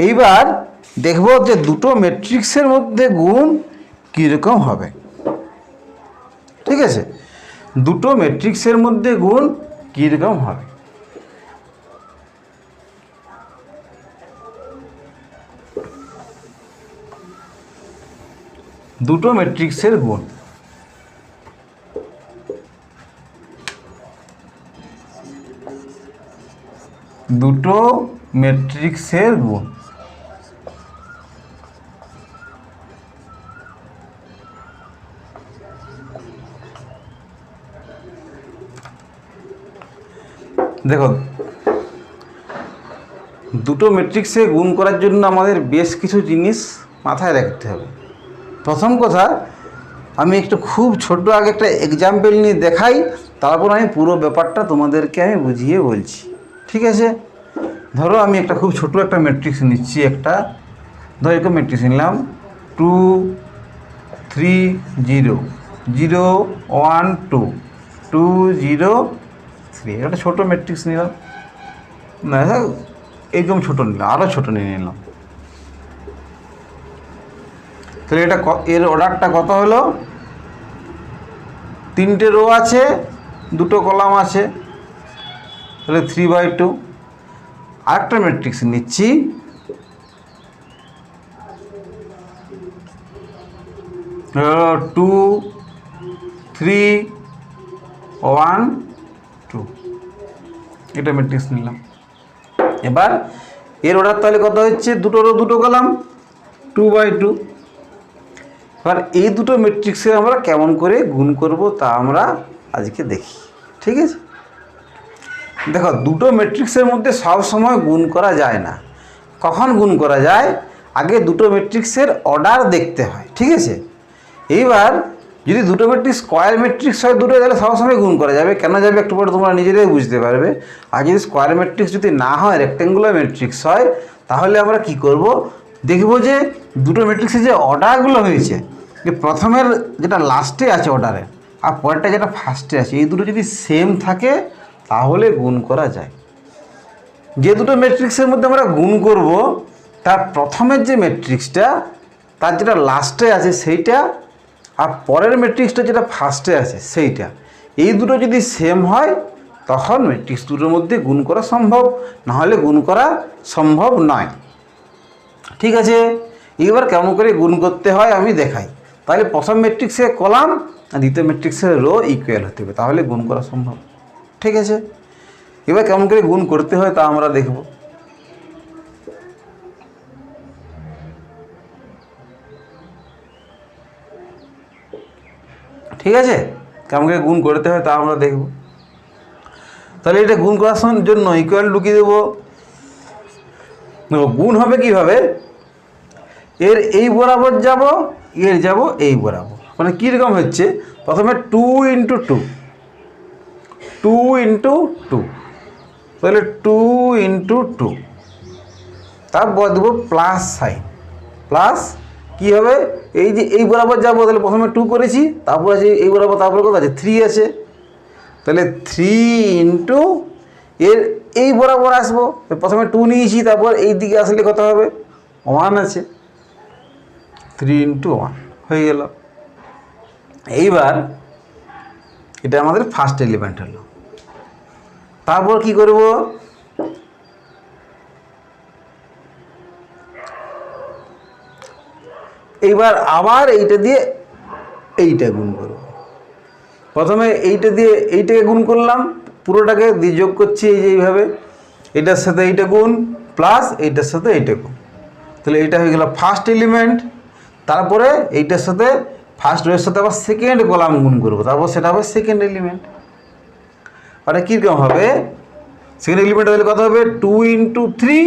এইবার দেখব যে দুটো ম্যাট্রিক্সের মধ্যে গুণ কীরকম হবে। ঠিক আছে, দুটো ম্যাট্রিক্সের মধ্যে গুণ কীরকম হবে। দুটো ম্যাট্রিক্সের গুণ, দুটো ম্যাট্রিক্সের গুণ। দেখো, দুটো ম্যাট্রিক্সে গুণ করার জন্য আমাদের বেশ কিছু জিনিস মাথায় রাখতে হবে। প্রথম কথা, আমি একটু খুব ছোট আগে একটা এক্সাম্পল নিয়ে দেখাই, তারপর আমি পুরো ব্যাপারটা তোমাদেরকে আমি বুঝিয়ে বলছি। ঠিক আছে, ধরো আমি একটা খুব ছোট একটা ম্যাট্রিক্স নিচ্ছি, ধরো একটা ম্যাট্রিক্স নিলাম 2 3 0 0 1 2 2 0 3, একটা ছোটো ম্যাট্রিক্স নিলাম না, এইরকম ছোটো নিলাম, আরও ছোটো নিয়ে নিলাম। তাহলে এর অর্ডারটা কত হলো? 3টে রো আছে, 2টো কলাম আছে, তাহলে 3/2। আরেকটা ম্যাট্রিক্স নিচ্ছি, টু 3 1 2, এটা ম্যাট্রিক্স নিলাম। এবার এর অর্ডার তাহলে কত হচ্ছে? 2টো রো 2টো কলাম, 2/2। এবার এই দুটো ম্যাট্রিক্সে আমরা কেমন করে গুণ করব তা আমরা আজকে দেখি। ঠিক আছে, দেখো দুটো ম্যাট্রিক্সের মধ্যে সব সময় গুণ করা যায় না। কখন গুণ করা যায়? আগে দুটো ম্যাট্রিক্সের অর্ডার দেখতে হয়। ঠিক আছে, এইবার যদি দুটো ম্যাট্রিক্স স্কোয়ার ম্যাট্রিক্স হয় দুটো, তাহলে সবসময় গুণ করা যাবে। কেন যাবে একটু পরে তোমরা নিজেরাই বুঝতে পারবে। আর যদি স্কোয়ার ম্যাট্রিক্স যদি না হয়, রেক্টেঙ্গুলার ম্যাট্রিক্স হয়, তাহলে আমরা কি করব? দেখব যে দুটো ম্যাট্রিক্সের যে অর্ডারগুলো হয়েছে, যে প্রথমের যেটা লাস্টে আছে অর্ডারে আর পরেরটা যেটা ফার্স্টে আছে, এই দুটো যদি সেম থাকে তাহলে গুণ করা যায়। যে দুটো ম্যাট্রিক্সের মধ্যে আমরা গুণ করব, তার প্রথমের যে ম্যাট্রিক্সটা তার যেটা লাস্টে আছে সেইটা, আর পরের ম্যাট্রিক্সটা যেটা ফার্স্টে আছে সেইটা, এই দুটো যদি সেম হয় তখন ম্যাট্রিক্স দুটোর মধ্যে গুণ করা সম্ভব, নাহলে গুণ করা সম্ভব নয়। ঠিক আছে, এবার কেমন করে গুণ করতে হয় আমি দেখাই। তাহলে প্রথম ম্যাট্রিক্সের কলাম আর দ্বিতীয় ম্যাট্রিক্সের রো ইকুয়াল হতে হবে, তাহলে গুণ করা সম্ভব। ঠিক আছে, এবার কেমন করে গুণ করতে হয় তা আমরা দেখব। ঠিক আছে, কেমন করে গুণ করতে হয় তা আমরা দেখব। তাহলে এটা গুণ করার জন্য ইকুয়াল ঢুকিয়ে দেবো। গুণ হবে কিভাবে? এর এই বরাবর যাব, এর যাব এই বরাবর। মানে কীরকম হচ্ছে? প্রথমে 2 × 2, 2 × 2, তাহলে 2 × 2, তারপর দেবো প্লাস সাইন। প্লাস কী হবে? এই যে এই বরাবর যাবো, তাহলে প্রথমে 2 করেছি, তারপর আছে এই বরাবর, তারপরে কত আছে? 3 আছে, তাহলে 3 × এর এই বরাবর আসবো। প্রথমে 2 নিয়েছি, তারপর এই দিকে আসলে কত হবে? 1 আছে, 3 × 1 হয়ে গেল। এইবার এটা আমাদের ফার্স্ট এলিমেন্ট হলো। তারপর কি করব? এইবার আবার এইটা দিয়ে এইটা গুণ করব। প্রথমে এইটা দিয়ে এইটাকে গুণ করলাম, পুরোটাকে দিয়ে যোগ করছি এই যে এইভাবে, এটার সাথে এইটা গুণ প্লাস এইটার সাথে এইটা গুণ, তাহলে এইটা হয়ে গেল ফার্স্ট এলিমেন্ট। তারপরে এইটার সাথে ফার্স্ট রোয়ের সাথে আবার সেকেন্ড কলাম গুণ করবো, তারপর সেটা হবে সেকেন্ড এলিমেন্ট। ওটা কীরকম হবে? সেকেন্ড এলিমেন্ট তাহলে কত হবে? 2 × 3,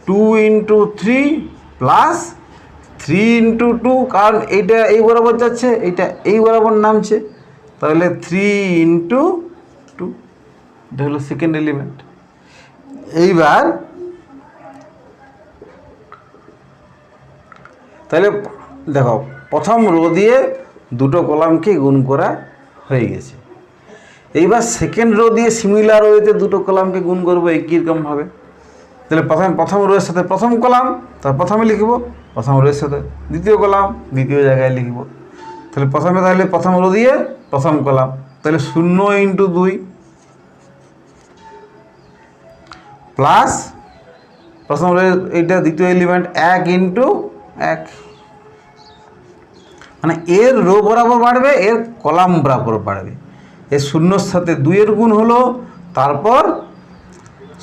2 × 3 প্লাস 3 × 2, কারণ এইটা এই বরাবর যাচ্ছে, এইটা এই বরাবর নামছে, তাহলে 3 × 2, এটা হলো সেকেন্ড এলিমেন্ট। এইবার তাহলে দেখো প্রথম রো দিয়ে দুটো কলামকে গুণ করা হয়ে গেছে। এইবার সেকেন্ড রো দিয়ে সিমিলার ওয়েতে দুটো কলামকে গুণ করবো এই কীরকমভাবে। তাহলে প্রথম রোয়ের সাথে প্রথম কলাম, তার প্রথমে লিখব, প্রথম রোয়ের সাথে দ্বিতীয় কলাম দ্বিতীয় জায়গায় লিখব। তাহলে প্রথম রো দিয়ে প্রথম কলাম, তাহলে 0 × 2 প্লাস প্রথম রোয়ের এইটা দ্বিতীয় এলিমেন্ট 1 × 1, মানে এর রো বরাবর বাড়বে, এর কলাম বরাবর বাড়বে। এর 0-র সাথে 2-এর গুণ হলো, তারপর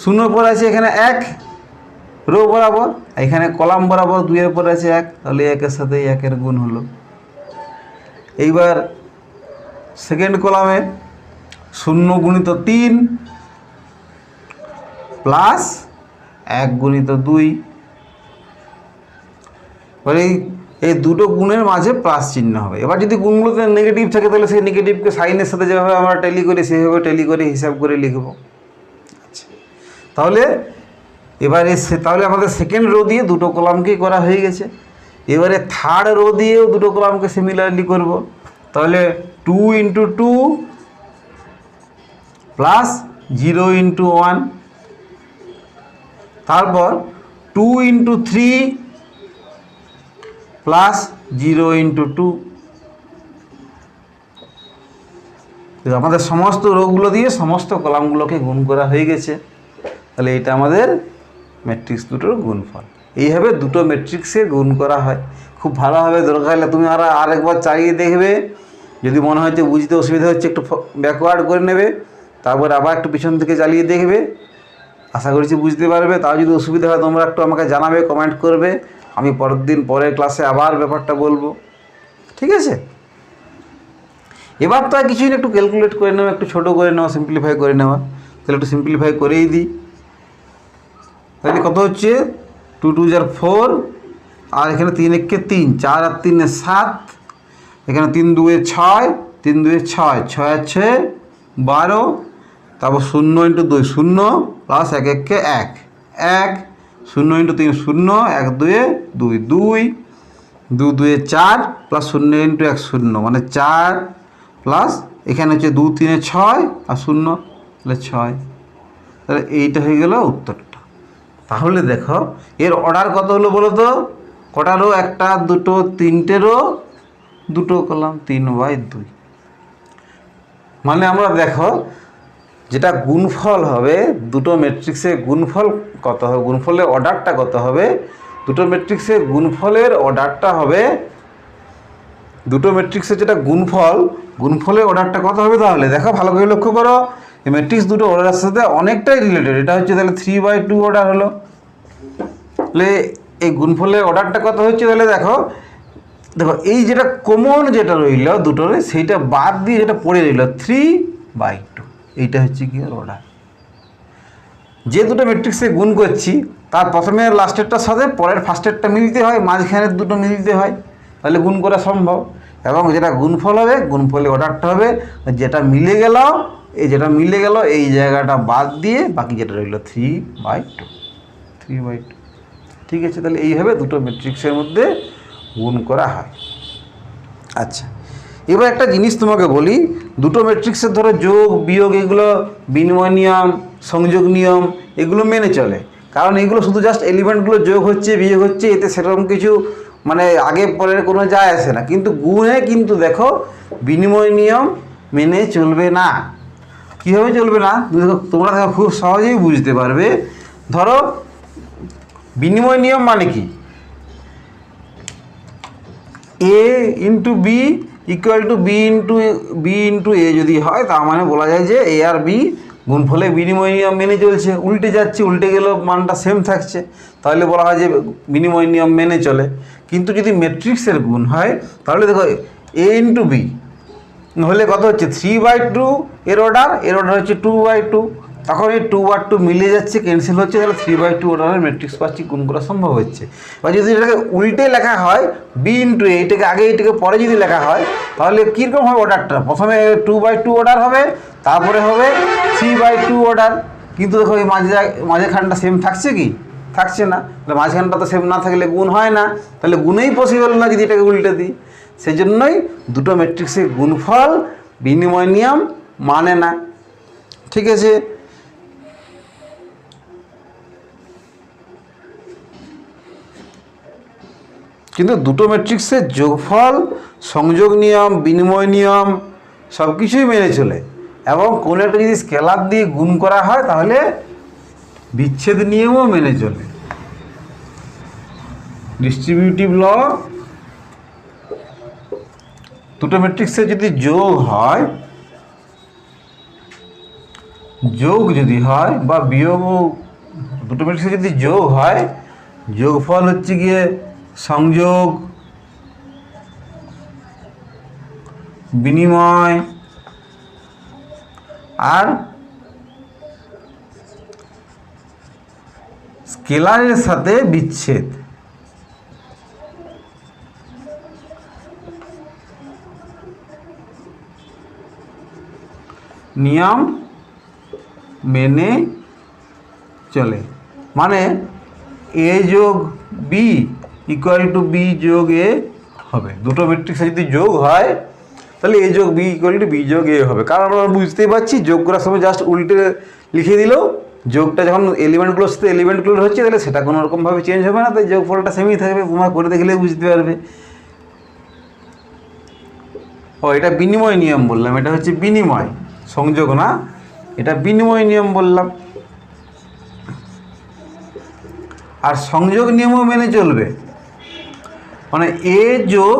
0 পর আছে এখানে 1 রো বরাবর, এখানে কলাম বরাবর 2-এর পর আছে 1, তাহলে 1-এর সাথে 1-এর গুণ হলো। এইবার সেকেন্ড কলামে 0 × 3 প্লাস 1 × 2, এবার এই এই দুটো গুণের মাঝে প্লাস চিহ্ন হবে। এবার যদি গুণগুলোতে নেগেটিভ থাকে তাহলে সেই নেগেটিভকে সাইনের সাথে যেভাবে আমরা ট্যালি করি সেইভাবে ট্যালি করে হিসাব করে লিখব। আচ্ছা, তাহলে এবারে তাহলে আমাদের সেকেন্ড রো দিয়ে দুটো কলামকেই করা হয়ে গেছে। এবারে থার্ড রো দিয়েও দুটো কলামকে সিমিলারলি করব। তাহলে 2 × 2 প্লাস 0 × 1, তারপর 2 × 3 প্লাস 0 × 2। আমাদের সমস্ত রোগুলো দিয়ে সমস্ত কলামগুলোকে গুণ করা হয়ে গেছে। তাহলে এটা আমাদের ম্যাট্রিক্স দুটোর গুণফল। এইভাবে দুটো ম্যাট্রিক্সের গুণ করা হয়। খুব ভালোভাবে দরকার হলে তুমি আরেকবার চালিয়ে দেখবে। যদি মনে হয় যে বুঝতে অসুবিধা হচ্ছে একটু ব্যাকওয়ার্ড করে নেবে, তারপর আবার একটু পিছন থেকে চালিয়ে দেখবে। আশা করছি বুঝতে পারবে। তাও যদি অসুবিধা হয় তোমরা একটু আমাকে জানাবে, কমেন্ট করবে। আমি পরের ক্লাসে আবার ব্যাপারটা বলবো। ঠিক আছে? এবার তো আর কিছুই না, একটু ক্যালকুলেট করে নেওয়া, একটু ছোটো করে নেওয়া, সিম্পলিফাই করে নেওয়া। তাহলে একটু সিম্পলিফাই করেই দিই। তাহলে কত হচ্ছে? 2 × 2 = 4, আর এখানে 3 × 1 = 3, 4 আর 3 = 7, এখানে 3 × 2 = 6, 3 × 2 = 6, 6 আর 6 = 12, তারপর 0 × 2 0 প্লাস 1 1 কে 1 1, 0 × 3 0, 1 2 2 2, 2 2 4 প্লাস 0 × 1 0, মানে 4 প্লাস এখানে হচ্ছে 2 3 6 আর 0, তাহলে 6। তাহলে এইটা হয়ে গেল উত্তরটা। তাহলে দেখো এর অর্ডার কত হলো বলো তো? কটা রো? 1 2 3টে রো, দুটো কলাম, 3/2। মানে আমরা দেখো যেটা গুণফল হবে, দুটো ম্যাট্রিক্সের গুণফল কত হবে, গুণফলের অর্ডারটা কত হবে? দুটো ম্যাট্রিক্সের গুণফলের অর্ডারটা হবে, দুটো ম্যাট্রিক্সের যেটা গুণফলের অর্ডারটা কত হবে? তাহলে দেখো ভালো করে লক্ষ্য করো, এই ম্যাট্রিক্স দুটো অর্ডারের সাথে অনেকটাই রিলেটেড। এটা হচ্ছে তাহলে 3/2 অর্ডার হলো। তাহলে এই গুণফলের অর্ডারটা কত হচ্ছে? তাহলে দেখো এই যেটা কমন যেটা রইল দুটোর, সেইটা বাদ দিয়ে যেটা পড়ে রইল 3/2, এইটা হচ্ছে কি অর্ডার। যে দুটো ম্যাট্রিক্সে গুণ করছি তার প্রথমে লাস্টেরটার সাথে পরের ফার্স্টেরটা মিলতে হয়, মাঝখানের দুটো মিলতে হয়, তাহলে গুণ করা সম্ভব। এবং যেটা গুণফল হবে, গুণফলের অর্ডারটা হবে যেটা মিলে গেল, এই জায়গাটা বাদ দিয়ে বাকি যেটা রইল 3/2। ঠিক আছে? তাহলে এইভাবে দুটো ম্যাট্রিক্সের মধ্যে গুণ করা হয়। আচ্ছা, এবার একটা জিনিস তোমাকে বলি, দুটো ম্যাট্রিক্সের ধরো যোগ বিয়োগ এগুলো বিনিময় নিয়ম, সংযোগ নিয়ম এগুলো মেনে চলে। কারণ এগুলো শুধু জাস্ট এলিমেন্টগুলো যোগ হচ্ছে বিয়োগ হচ্ছে, এতে সেরকম কিছু মানে আগে পরের কোনো যায় আসে না। কিন্তু গুণে কিন্তু দেখো বিনিময় নিয়ম মেনে চলবে না। কীভাবে চলবে না তোমরা দেখো খুব সহজেই বুঝতে পারবে। ধরো বিনিময় নিয়ম মানে কি? a × b = b × a যদি হয়, তার মানে বলা যায় যে a আর b গুণফলে বিনিময় নিয়ম মেনে চলছে। উল্টে যাচ্ছে, উল্টে গেলেও মানটা সেম থাকছে, তাহলে বলা হয় যে বিনিময় নিয়ম মেনে চলে। কিন্তু যদি ম্যাট্রিক্সের গুণ হয় তাহলে দেখো a × b হলে কত হচ্ছে? 3/2 এর অর্ডার হচ্ছে 2/2। তখন এই 2/2 মিলে যাচ্ছে, ক্যান্সেল হচ্ছে, তাহলে 3/2 অর্ডারের ম্যাট্রিক্স পাচ্ছি, গুণ করা সম্ভব হচ্ছে। বা যদি এটাকে উল্টে লেখা হয় b × a, এটাকে আগে এটাকে পরে যদি লেখা হয় তাহলে কীরকম হবে অর্ডারটা? প্রথমে 2/2 অর্ডার হবে, তারপরে হবে 3/2 অর্ডার। কিন্তু দেখো এই মাঝখানটা সেম থাকছে কি? থাকছে না। তাহলে মাঝখানটা তো সেম না থাকলে গুণ হয় না, তাহলে গুণেই পসিবল না যদি এটাকে উল্টে দিই। সেই জন্যই দুটো ম্যাট্রিক্সের গুণফল বিনিময় নিয়ম মানে না। ঠিক আছে? কিন্তু দুটো ম্যাট্রিক্সের যোগফল, সংযোগ নিয়ম, বিনিময় নিয়ম সব কিছুই মেনে চলে। এবং কোনো একটা যদি স্কেলার দিয়ে গুণ করা হয় তাহলে বিচ্ছেদ নিয়মও মেনে চলে। ডিস্ট্রিবিউটিভ ল, দুটো ম্যাট্রিক্সে যদি যোগ যদি হয় বা বিয়োগ, দুটো ম্যাট্রিক্সে যদি যোগ হয়, যোগফল হচ্ছে গিয়ে সংযোগ, বিনিময় আর স্কেলারের সাথে বিচ্ছেদ। নিয়ম মেনে চলে, মানে এ যোগ বি ইকুয়াল টু বি যোগ এ হবে। দুটো ম্যাট্রিক্সে যদি যোগ হয় তাহলে এ যোগ বি ইকুয়াল টু বি যোগ এ হবে। কারণ আমরা বুঝতেই পারছি যোগ করার সময় জাস্ট উল্টে লিখে দিলেও যোগটা যখন এলিমেন্টগুলোর সাথে এলিমেন্টগুলো হচ্ছে তাহলে সেটা কোনো রকমভাবে চেঞ্জ হবে না, তাই যোগফলটা সেমই থাকবে। তোমরা করে দেখলে বুঝতে পারবে। ও এটা বিনিময় নিয়ম বললাম, এটা হচ্ছে বিনিময়, সংযোগ না, এটা বিনিময় নিয়ম বললাম। আর সংযোগ নিয়মও মেনে চলবে, মানে এ যোগ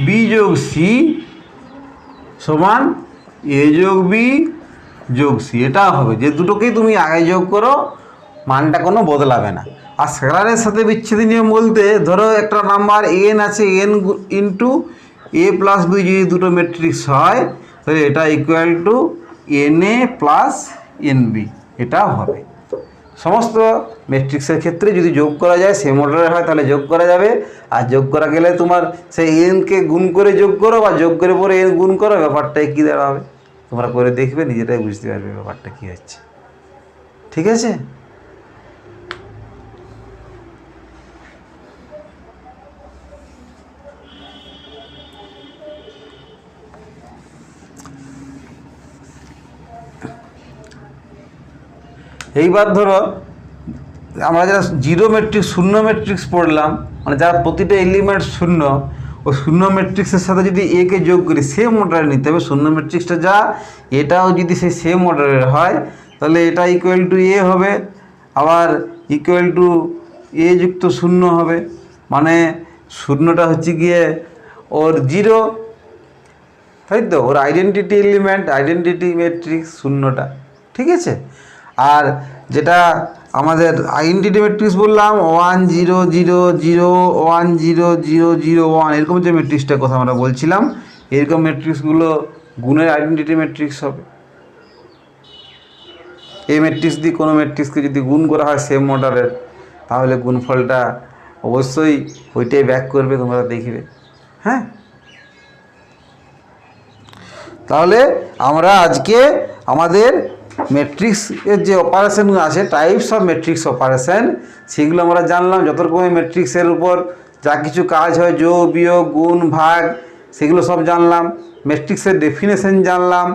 বি যোগ সি সমান এ যোগ বি যোগ সি, এটা হবে। যে দুটোকেই তুমি আগে যোগ করো মানটা কোনো বদলাবে না। আর স্কেলারের সাথে বিচ্ছেদ নিয়ম বলতে, ধরো একটা নাম্বার এন আছে, N into A plus B যদি দুটো ম্যাট্রিক্স হয় তাহলে এটা equal to N A plus N B, এটা হবে। সমস্ত ম্যাট্রিক্সের ক্ষেত্রে যদি যোগ করা যায় সেম অর্ডারে হয় তাহলে যোগ করা যাবে। আর যোগ করা গেলে তোমার সেই এনকে গুণ করে যোগ করো বা যোগ করে পরে এন গুণ করো, ব্যাপারটা কী দাঁড়াবে তোমরা করে দেখবে, নিজেরাই বুঝতে পারবে ব্যাপারটা কী হচ্ছে। ঠিক আছে? এইবার ধরো আমরা যারা জিরো ম্যাট্রিক্স শূন্য ম্যাট্রিক্স পড়লাম, মানে যার প্রতিটা এলিমেন্ট শূন্য, ও শূন্য ম্যাট্রিক্সের সাথে যদি একে যোগ করি সেম অর্ডারে নিতে হবে। শূন্য ম্যাট্রিক্সটা যা, এটাও যদি সেই সেম অর্ডারের হয় তাহলে এটা ইকুয়াল টু এ হবে, আবার ইকুয়াল টু এ যুক্ত শূন্য হবে, মানে শূন্যটা হচ্ছে গিয়ে ওর জিরো, তাই তো, ওর আইডেন্টিটি এলিমেন্ট, আইডেন্টিটি ম্যাট্রিক্স শূন্যটা। ঠিক আছে? আর যেটা আমাদের আইডেন্টিটি ম্যাট্রিক্স বললাম 1 0 0 0 1 0 0 0 1, এরকম যে ম্যাট্রিক্সটার কথা আমরা বলছিলাম, এরকম ম্যাট্রিক্সগুলো গুণের আইডেন্টিটি ম্যাট্রিক্স হবে। এই ম্যাট্রিক্স দিয়ে কোনো ম্যাট্রিক্সকে যদি গুণ করা হয় সেম অর্ডারের, তাহলে গুণফলটা অবশ্যই ওইটাই ব্যাক করবে, তোমরা দেখবে। হ্যাঁ, তাহলে আমরা আজকে আমাদের ম্যাট্রিক্সের যে অপারেশনগুলো আছে, টাইপস অফ ম্যাট্রিক্স অপারেশন, সেগুলো আমরা জানলাম। যত রকমের ম্যাট্রিক্সের উপর যা কিছু কাজ হয়, যোগ বিয়োগ গুণ ভাগ, সেগুলো সব জানলাম। ম্যাট্রিক্সের ডেফিনেশন জানলাম,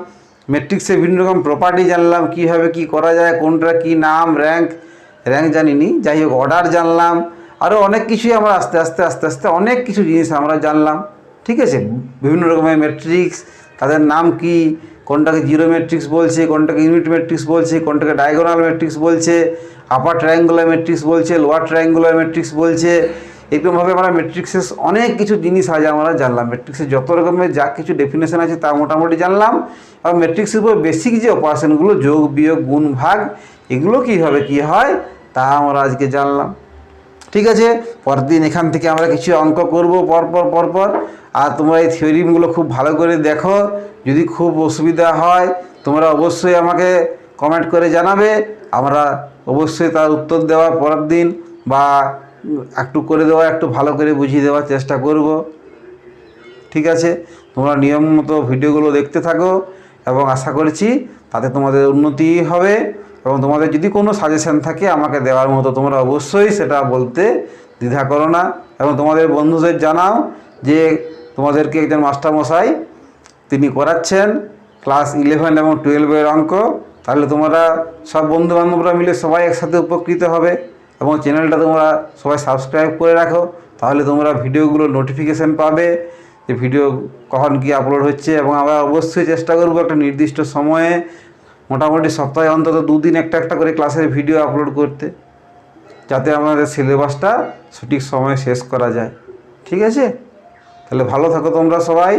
ম্যাট্রিক্সের বিভিন্ন রকম প্রপার্টি জানলাম, কীভাবে কী করা যায়, কোনটা কী নাম, র্যাঙ্ক জানিনি, যাই হোক অর্ডার জানলাম। আরও অনেক কিছুই আমরা আস্তে আস্তে অনেক কিছু জিনিস আমরা জানলাম। ঠিক আছে? বিভিন্ন রকমের ম্যাট্রিক্স, তাদের নাম কি, কোনটাকে জিরো ম্যাট্রিক্স বলছে, কোনটাকে ইউনিট ম্যাট্রিক্স বলছে, কোনটাকে ডায়াগোনাল ম্যাট্রিক্স বলছে, আপার ট্রায়াঙ্গুলার ম্যাট্রিক্স বলছে, লোয়ার ট্রায়াঙ্গুলার ম্যাট্রিক্স বলছে। এরকমভাবে আমরা ম্যাট্রিক্সের অনেক কিছু জিনিস আজ আমরা জানলাম। ম্যাট্রিক্সের যত রকমের যা কিছু ডেফিনেশন আছে তা মোটামুটি জানলাম। আর ম্যাট্রিক্সের উপর বেসিক যে অপারেশনগুলো, যোগ বিয়োগ গুণ ভাগ, এগুলো কীভাবে কী হয় তা আমরা আজকে জানলাম। ঠিক আছে? পরের দিন এখান থেকে আমরা কিছু অঙ্ক করব পরপর। আর তোমরা এই থিওরিগুলো খুব ভালো করে দেখো। যদি খুব অসুবিধা হয় তোমরা অবশ্যই আমাকে কমেন্ট করে জানাবে, আমরা অবশ্যই তার উত্তর দেওয়ার পরের দিন বা একটু করে দেওয়া, একটু ভালো করে বুঝিয়ে দেওয়ার চেষ্টা করব। ঠিক আছে? তোমরা নিয়ম মতো ভিডিওগুলো দেখতে থাকো এবং আশা করছি তাতে তোমাদের উন্নতি হবে। এবং তোমাদের যদি কোনো সাজেশান থাকে আমাকে দেওয়ার মতো, তোমরা অবশ্যই সেটা বলতে দ্বিধা করো না। এবং তোমাদের বন্ধুদের জানাও যে তোমাদেরকে একজন মাস্টারমশাই তিনি করাচ্ছেন ক্লাস 11 এবং 12-এর অঙ্ক। তাহলে তোমরা সব বন্ধুবান্ধবরা মিলে সবাই একসাথে উপকৃত হবে। এবং চ্যানেলটা তোমরা সবাই সাবস্ক্রাইব করে রাখো, তাহলে তোমরা ভিডিওগুলো নোটিফিকেশান পাবে যে ভিডিও কখন কি আপলোড হচ্ছে। এবং আমরা অবশ্যই চেষ্টা করব একটা নির্দিষ্ট সময়ে, মোটামুটি সপ্তাহে অন্তত 2 দিন একটা করে ক্লাসের ভিডিও আপলোড করতে, যাতে আমাদের সিলেবাসটা সঠিক সময়ে শেষ করা যায়। ঠিক আছে? তাহলে ভালো থাকো তোমরা সবাই।